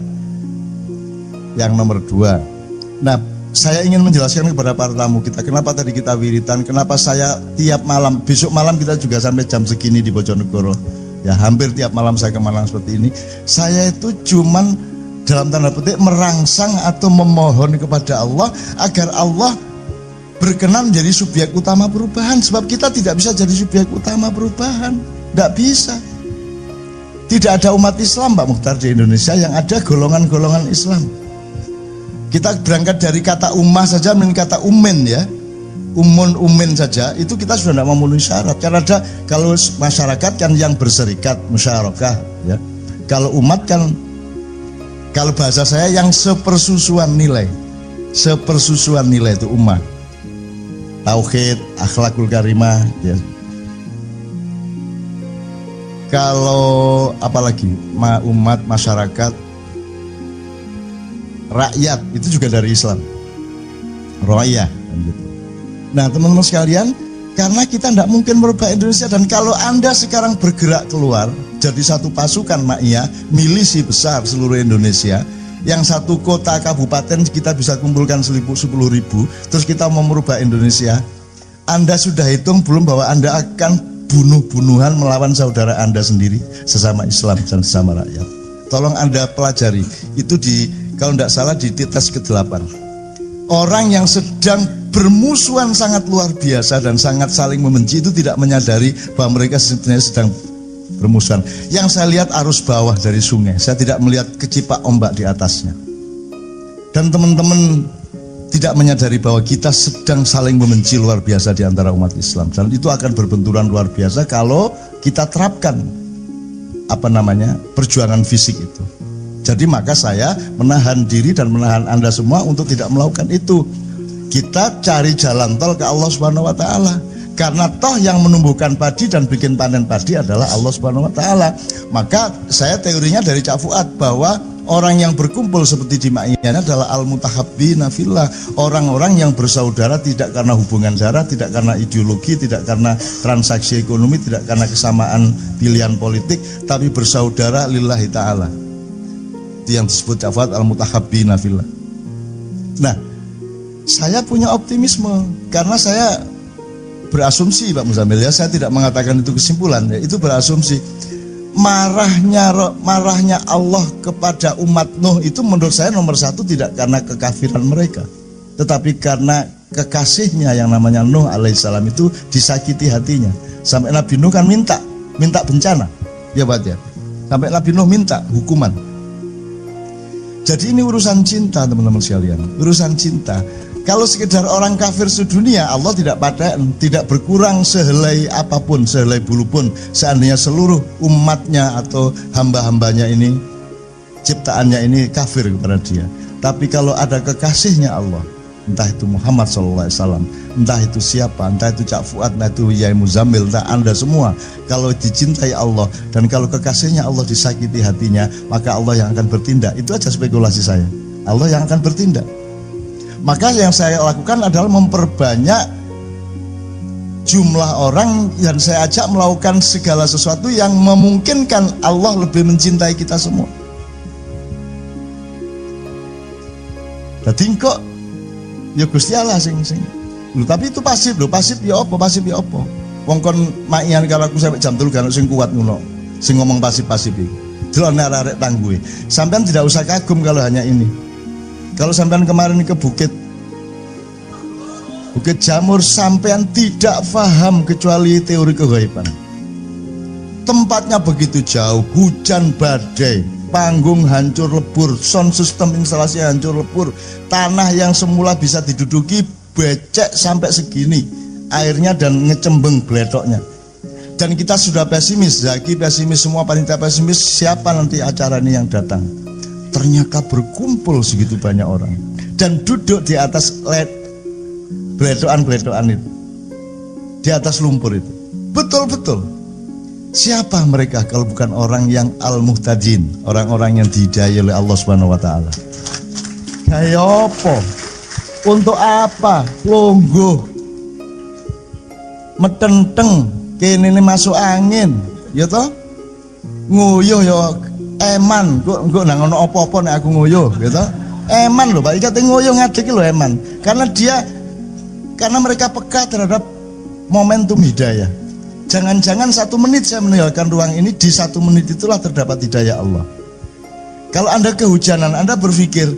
Yang nomor 2. Nah, saya ingin menjelaskan kepada para tamu kita, kenapa tadi kita wiritan, kenapa saya tiap malam, besok malam kita juga sampai jam segini di Bojonegoro. Ya, hampir tiap malam saya ke Malang seperti ini. Saya itu cuman dalam tanda petik merangsang atau memohon kepada Allah agar Allah berkenan menjadi subjek utama perubahan. Sebab kita tidak bisa jadi subjek utama perubahan, tidak bisa. Tidak ada umat Islam Pak Mukhtar di Indonesia, yang ada golongan-golongan Islam. Kita berangkat dari kata ummah saja, kata umin ya, umin saja, itu kita sudah tidak memenuhi syarat. Karena ada, kalau masyarakat kan yang berserikat, musyarakah ya. Kalau umat kan, kalau bahasa saya yang sepersusuan nilai itu ummah. Tauhid, akhlakul karimah ya. Kalau apalagi umat, masyarakat, rakyat, itu juga dari Islam, royah gitu. Nah teman-teman sekalian, karena kita tidak mungkin merubah Indonesia, dan kalau Anda sekarang bergerak keluar jadi satu pasukan Ma'iyah, milisi besar seluruh Indonesia, yang satu kota kabupaten kita bisa kumpulkan 10.000, terus kita mau merubah Indonesia, Anda sudah hitung belum bahwa Anda akan bunuh-bunuhan melawan saudara Anda sendiri, sesama Islam dan sesama rakyat? Tolong Anda pelajari, itu kalau tidak salah di tes ke-8. Orang yang sedang bermusuhan sangat luar biasa dan sangat saling membenci itu tidak menyadari bahwa mereka sebenarnya sedang bermusuhan. Yang saya lihat arus bawah dari sungai, saya tidak melihat kecipak ombak di atasnya. Dan teman-teman tidak menyadari bahwa kita sedang saling membenci luar biasa di antara umat Islam, dan itu akan berbenturan luar biasa kalau kita terapkan perjuangan fisik itu. Jadi maka saya menahan diri dan menahan Anda semua untuk tidak melakukan itu. Kita cari jalan tol ke Allah Subhanahu wa taala. Karena toh yang menumbuhkan padi dan bikin panen padi adalah Allah Subhanahu wa taala. Maka saya teorinya dari Cak Fuad bahwa orang yang berkumpul seperti di Ma'iyah adalah al-mutahabbina fillah, orang-orang yang bersaudara tidak karena hubungan darah, tidak karena ideologi, tidak karena transaksi ekonomi, tidak karena kesamaan pilihan politik, tapi bersaudara lillahi ta'ala. Itu yang disebut Cak Fuad al-mutahabbina fillah. Nah, saya punya optimisme karena saya berasumsi Pak Muzamil ya, saya tidak mengatakan itu kesimpulan ya, itu berasumsi. Marahnya Allah kepada umat Nuh itu menurut saya nomor 1 tidak karena kekafiran mereka, tetapi karena kekasihnya yang namanya Nuh alaihissalam itu disakiti hatinya. Sampai Nabi Nuh kan minta bencana ya Pak ya, sampai Nabi Nuh minta hukuman. Jadi ini urusan cinta teman-teman sekalian, urusan cinta. Kalau sekedar orang kafir sedunia, Allah tidak berkurang sehelai apapun, sehelai bulu pun, seandainya seluruh umatnya atau hamba-hambanya ini, ciptaannya ini kafir kepada dia. Tapi kalau ada kekasihnya Allah, entah itu Muhammad SAW, entah itu siapa, entah itu Cak Fuad, entah itu Yai Muzamil, entah Anda semua, kalau dicintai Allah dan kalau kekasihnya Allah disakiti hatinya, maka Allah yang akan bertindak. Itu aja spekulasi saya, Allah yang akan bertindak. Maka yang saya lakukan adalah memperbanyak jumlah orang dan saya ajak melakukan segala sesuatu yang memungkinkan Allah lebih mencintai kita semua. Jadi kok ya Gusti Allah sing. Tapi itu pasif ya apa? Wong kon makian karo aku sampai jam 3 kan sing kuat ngono. Sing ngomong pasif iki. Delok arek tangguhe. Sampean tidak usah kagum kalau hanya ini. Kalau sampean kemarin ke Bukit Jamur, sampean tidak paham kecuali teori keghaiban. Tempatnya begitu jauh, hujan badai, panggung hancur lebur, sound system instalasi hancur lebur, tanah yang semula bisa diduduki becek sampai segini airnya dan ngecembeng bledoknya. Dan kita sudah pesimis, Zaki pesimis, semua panitia pesimis, siapa nanti acara ini yang datang. Ternyata berkumpul segitu banyak orang dan duduk di atas bledokan itu, di atas lumpur itu. Betul-betul siapa mereka kalau bukan orang yang al-muhtadin, orang-orang yang dihidayai oleh Allah Subhanahu wa taala. Kayak apa? Untuk apa? Longgo metenteng kene ini masuk angin ya toh, nguyuh ya eman, kok nang ono apa-apa nek aku nguyuh gitu. Eman loh Pak, kate ngoyo ngadeg lho eman. Karena mereka peka terhadap momentum hidayah. Jangan-jangan 1 menit saya meninggalkan ruang ini, di 1 menit itulah terdapat hidayah Allah. Kalau Anda kehujanan, Anda berpikir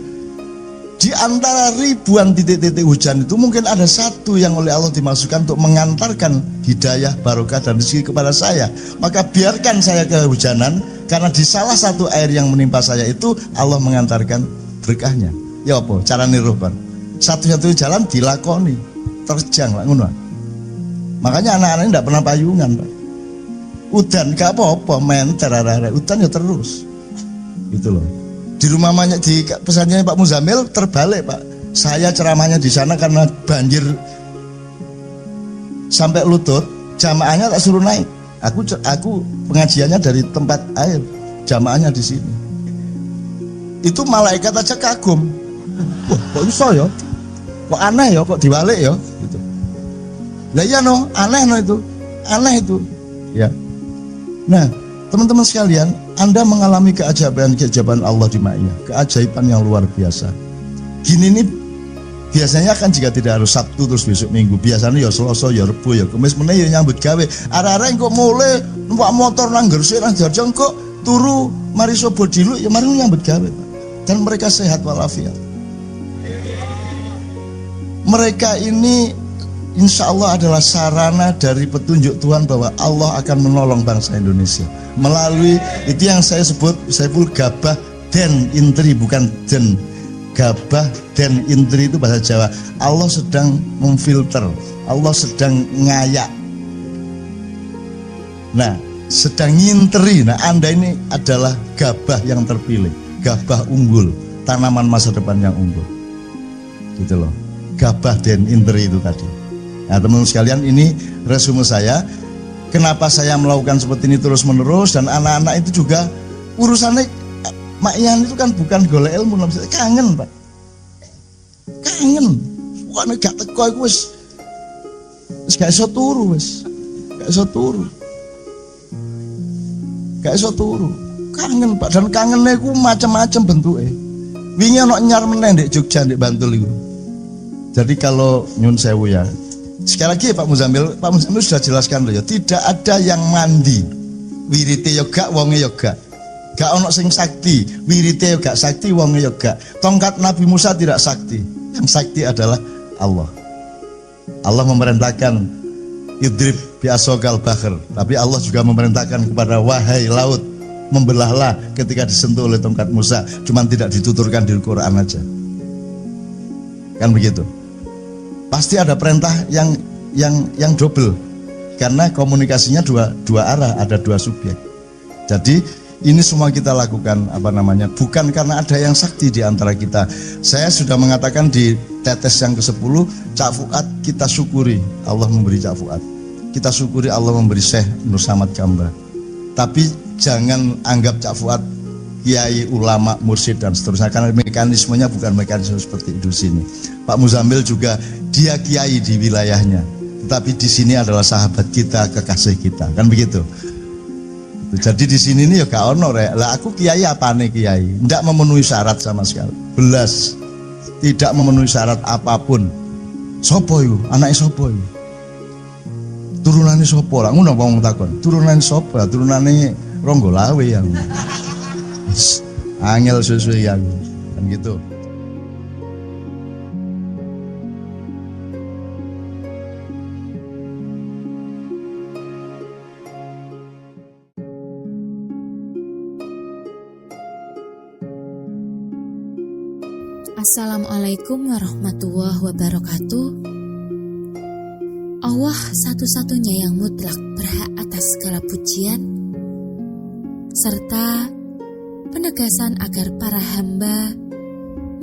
di antara ribuan titik-titik hujan itu mungkin ada 1 yang oleh Allah dimasukkan untuk mengantarkan hidayah, barokah dan rezeki kepada saya. Maka biarkan saya kehujanan, karena di salah satu air yang menimpa saya itu Allah mengantarkan berkahnya. Ya apa? Cara niruh Pak. Satu-satunya jalan dilakoni, terjang lah ngono. Makanya anak-anak ini tidak pernah payungan Pak. Udan gak apa-apa, main terarah, udan ya terus. Gitu loh. Di rumah di pesannya Pak Muzamil terbalik Pak. Saya ceramahnya di sana karena banjir sampai lutut, jamaahnya tak suruh naik. Aku pengajiannya dari tempat air, jamaahnya di sini. Itu malaikat aja kagum. Wah, kok bisa ya? Kok aneh ya? Kok dibalik ya? Gitu. Lah iya no, aneh no itu. Aneh itu. Ya. Nah, teman-teman sekalian, Anda mengalami keajaiban Allah di Ma'iyah, keajaiban yang luar biasa. Gini nih biasanya kan jika tidak harus Sabtu terus besok Minggu, biasanya ya Selasa, ya Rebo, ya Kamis meneh ya nyambut gawe. Arek-arek kok mulai numpak motor nang Gresik nang Jarjong kok turu mari sobo diluk ya mari nyambut gawe. Dan mereka sehat walafiat. Mereka ini insya Allah adalah sarana dari petunjuk Tuhan bahwa Allah akan menolong bangsa Indonesia melalui itu yang saya sebut Saiful Gabah Den Intri, bukan Den. Gabah Den Intri itu bahasa Jawa. Allah sedang memfilter, Allah sedang ngayak, nah sedang nginteri. Nah Anda ini adalah gabah yang terpilih, gabah unggul, tanaman masa depan yang unggul gitu loh. Gabah Den Intri itu tadi. Nah teman-teman sekalian, ini resume saya. Kenapa saya melakukan seperti ini terus menerus. Dan anak-anak itu juga urusannya Ma'iyah itu kan bukan golek ilmu, kangen Pak. Kangen. Bukan gak teko iku wis gak iso turu wis. Gak iso turu. Gak iso turu. Kangen Pak, dan kangennya iku macam-macam bentuknya. Wingi ana nyar meneh ndek Jogja ndek Bantul iku. Jadi kalau nyun sewu ya, sekali lagi Pak Muzamil sudah jelaskan loh ya, tidak ada yang mandi wirite yo gak wonge yo gak ono sing sakti, wirite yo gak sakti, wonge yo gak. Tongkat Nabi Musa tidak sakti, yang sakti adalah Allah. Allah memerintahkan idrib biasokal bahr, tapi Allah juga memerintahkan kepada wahai laut, membelahlah ketika disentuh oleh tongkat Musa, cuman tidak dituturkan di Quran aja. Kan begitu. Pasti ada perintah yang double, karena komunikasinya dua arah, ada 2 subjek. Jadi ini semua kita lakukan bukan karena ada yang sakti di antara kita. Saya sudah mengatakan di tetes yang ke-10, Cak Fuad kita syukuri Allah memberi Cak Fuad, kita syukuri Allah memberi Syekh Nur Samad Kamba. Tapi jangan anggap Cak Fuad kiai, ulama, mursyid dan seterusnya, karena mekanismenya bukan mekanisme seperti itu sini. Pak Muzamil juga dia kiai di wilayahnya, tetapi di sini adalah sahabat kita, kekasih kita, kan begitu. Jadi di sini nih ya gak ono rek. Lah aku kiai apane kiai? Tidak memenuhi syarat sama sekali. Belas tidak memenuhi syarat apapun. Sopo iku? Anake sopo iku? Turunane sopo lah? Ngono wong takon. Turunane sopo? Turunane Ronggolawe ya. Angel sesuai yang kan gitu. Assalamualaikum warahmatullahi wabarakatuh. Allah satu-satunya yang mutlak berhak atas segala pujian, serta penegasan agar para hamba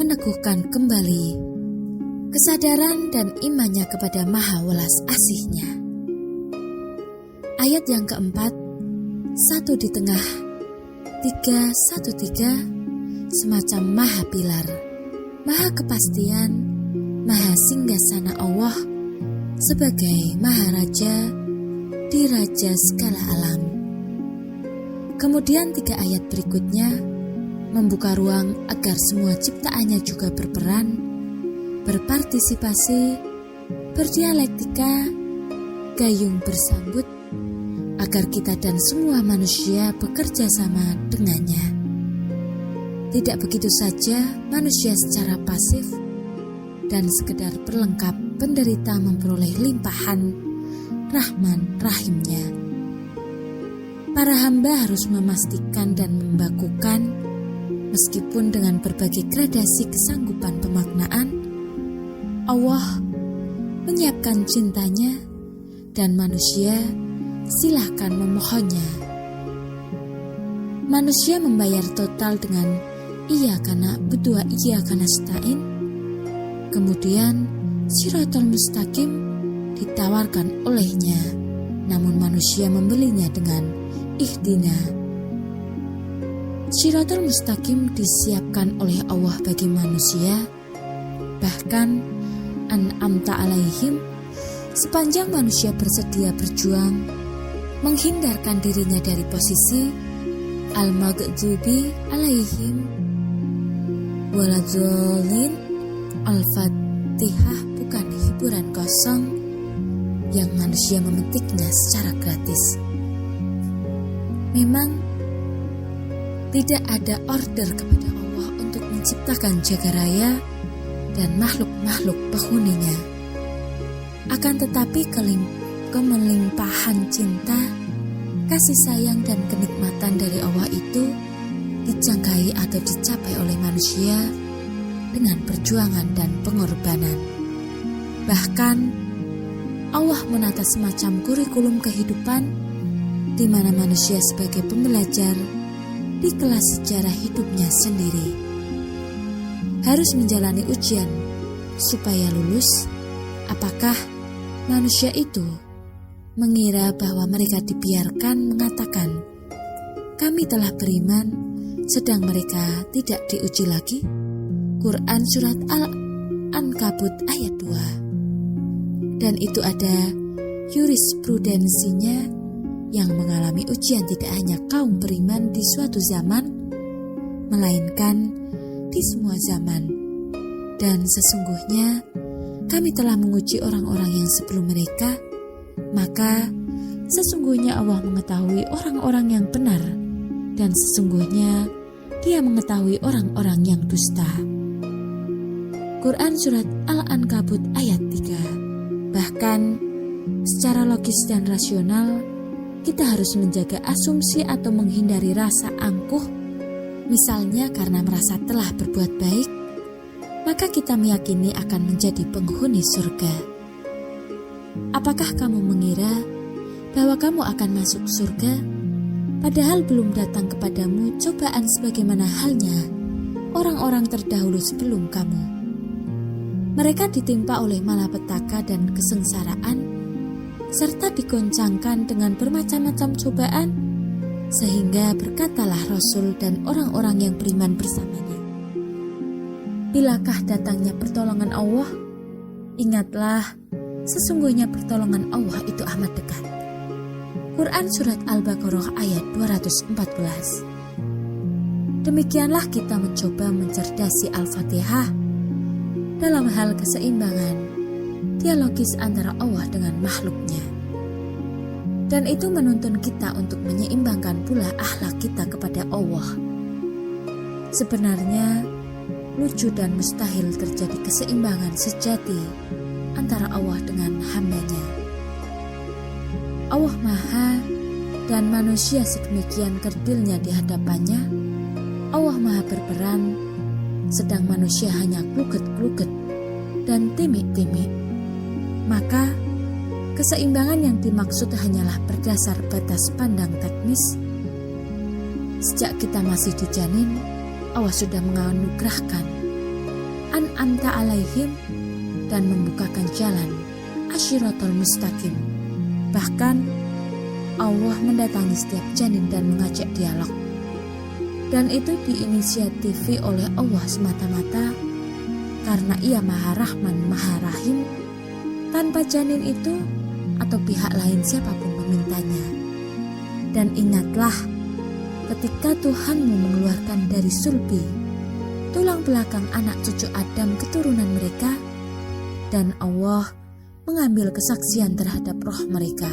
meneguhkan kembali kesadaran dan imannya kepada Maha Welas Asih-Nya. Ayat yang keempat, 1 di tengah, 313, semacam Maha Pilar, Maha Kepastian, Maha Singgasana Allah sebagai Maha Raja di Raja segala alam. Kemudian 3 ayat berikutnya membuka ruang agar semua ciptaannya juga berperan, berpartisipasi, berdialektika, gayung bersambut, agar kita dan semua manusia bekerja sama dengannya. Tidak begitu saja manusia secara pasif dan sekedar pelengkap penderita memperoleh limpahan Rahman Rahimnya. Para hamba harus memastikan dan membakukan, meskipun dengan berbagai gradasi kesanggupan pemaknaan, Allah menyiapkan cintanya dan manusia silahkan memohonnya. Manusia membayar total dengan iyyaka na'budu wa iyyaka nasta'in. Kemudian Shiratal Mustaqim ditawarkan olehnya, namun manusia membelinya dengan ihdina. Shiratal Mustaqim disiapkan oleh Allah bagi manusia, bahkan an'amta alaihim, sepanjang manusia bersedia berjuang menghindarkan dirinya dari posisi al-maghdubi alaihim waladzolin. Al-Fatihah bukan hiburan kosong yang manusia memetiknya secara gratis. Memang tidak ada order kepada Allah untuk menciptakan jagaraya dan makhluk-makhluk penghuninya. Akan tetapi kemelimpahan cinta, kasih sayang dan kenikmatan dari Allah itu dijangkai atau dicapai oleh manusia dengan perjuangan dan pengorbanan. Bahkan Allah menata semacam kurikulum kehidupan di mana manusia sebagai pembelajar di kelas sejarah hidupnya sendiri harus menjalani ujian supaya lulus. Apakah manusia itu mengira bahwa mereka dibiarkan mengatakan kami telah beriman sedang mereka tidak diuji lagi? Quran Surat Al-Ankabut ayat 2. Dan itu ada jurisprudensinya yang mengalami ujian tidak hanya kaum beriman di suatu zaman, melainkan di semua zaman. Dan sesungguhnya kami telah menguji orang-orang yang sebelum mereka, maka sesungguhnya Allah mengetahui orang-orang yang benar, dan sesungguhnya Dia mengetahui orang-orang yang dusta. Quran Surat Al-Ankabut ayat 3. Bahkan secara logis dan rasional, kita harus menjaga asumsi atau menghindari rasa angkuh. Misalnya karena merasa telah berbuat baik, maka kita meyakini akan menjadi penghuni surga. Apakah kamu mengira bahwa kamu akan masuk surga, padahal belum datang kepadamu cobaan sebagaimana halnya orang-orang terdahulu sebelum kamu? Mereka ditimpa oleh malapetaka dan kesengsaraan, serta digoncangkan dengan bermacam-macam cobaan, sehingga berkatalah Rasul dan orang-orang yang beriman bersamanya, bilakah datangnya pertolongan Allah? Ingatlah, sesungguhnya pertolongan Allah itu amat dekat. Quran Surat Al-Baqarah ayat 214. Demikianlah kita mencoba mencerdasi Al-Fatihah dalam hal keseimbangan dialogis antara Allah dengan makhluknya. Dan itu menuntun kita untuk menyeimbangkan pula akhlak kita kepada Allah. Sebenarnya lucu dan mustahil terjadi keseimbangan sejati antara Allah dengan hambanya. Allah Maha dan manusia sedemikian kerdilnya di hadapannya. Allah Maha berperan, sedang manusia hanya kluget-kluget dan timik-timik. Maka keseimbangan yang dimaksud hanyalah berdasar batas pandang teknis. Sejak kita masih di janin, Allah sudah menganugerahkan an'amta alaihim dan membukakan jalan Shiratal Mustaqim. Bahkan Allah mendatangi setiap janin dan mengajak dialog. Dan itu diinisiatifi oleh Allah semata-mata karena Ia Maha Rahman Maha Rahim, tanpa janin itu atau pihak lain siapapun memintanya. Dan ingatlah, ketika Tuhanmu mengeluarkan dari sulbi tulang belakang anak cucu Adam keturunan mereka, dan Allah mengambil kesaksian terhadap roh mereka,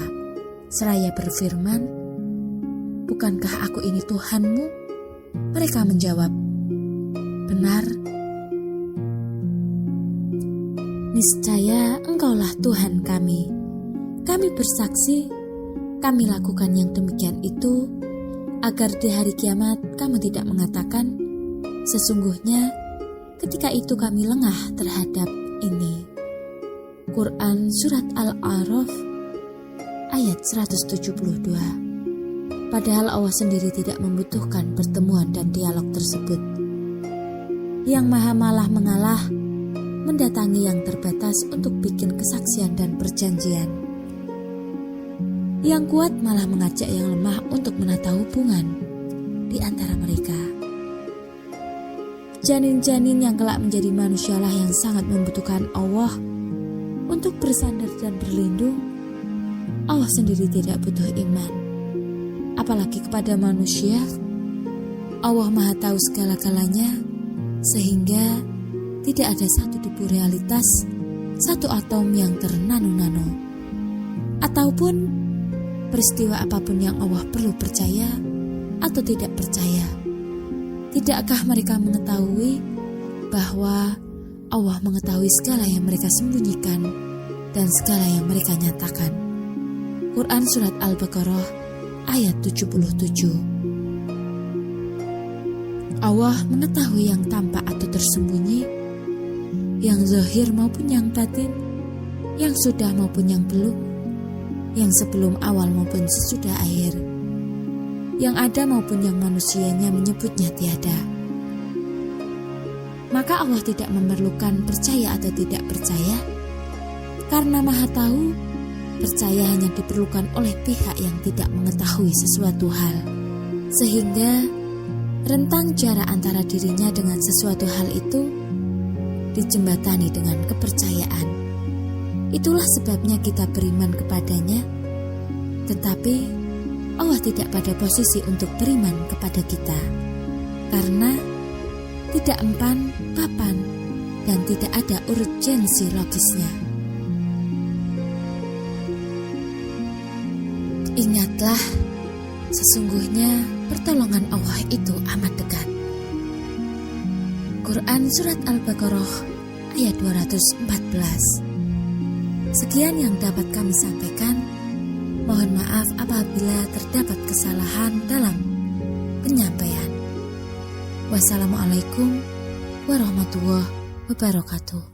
seraya berfirman, "Bukankah aku ini Tuhanmu?" Mereka menjawab, "Benar. Niscaya Engkaulah Tuhan kami. Kami bersaksi, kami lakukan yang demikian itu, agar di hari kiamat kamu tidak mengatakan, sesungguhnya ketika itu kami lengah terhadap ini." Quran Surat Al-A'raf ayat 172. Padahal Allah sendiri tidak membutuhkan pertemuan dan dialog tersebut. Yang maha malah mengalah, mendatangi yang terbatas untuk bikin kesaksian dan perjanjian. Yang kuat malah mengajak yang lemah untuk menata hubungan di antara mereka. Janin-janin yang kelak menjadi manusialah yang sangat membutuhkan Allah untuk bersandar dan berlindung. Allah sendiri tidak butuh iman, apalagi kepada manusia. Allah Maha tahu segala-galanya, sehingga tidak ada satu debu realitas, satu atom yang ternano-nano, ataupun peristiwa apapun yang Allah perlu percaya atau tidak percaya. Tidakkah mereka mengetahui bahwa Allah mengetahui segala yang mereka sembunyikan dan segala yang mereka nyatakan? Quran Surat Al-Baqarah ayat 77. Allah mengetahui yang tampak atau tersembunyi, yang zahir maupun yang batin, yang sudah maupun yang belum, yang sebelum awal maupun sesudah akhir, yang ada maupun yang manusianya menyebutnya tiada. Maka Allah tidak memerlukan percaya atau tidak percaya, karena Maha Tahu, percaya hanya diperlukan oleh pihak yang tidak mengetahui sesuatu hal, sehingga rentang jarak antara dirinya dengan sesuatu hal itu dijembatani dengan kepercayaan. Itulah sebabnya kita beriman kepadanya, tetapi Allah tidak pada posisi untuk beriman kepada kita, karena tidak empan, papan, dan tidak ada urgensi logisnya. Ingatlah, sesungguhnya pertolongan Allah itu amat dekat. Quran Surat Al-Baqarah ayat 214. Sekian yang dapat kami sampaikan. Mohon maaf apabila terdapat kesalahan dalam penyampaian. Wassalamualaikum warahmatullahi wabarakatuh.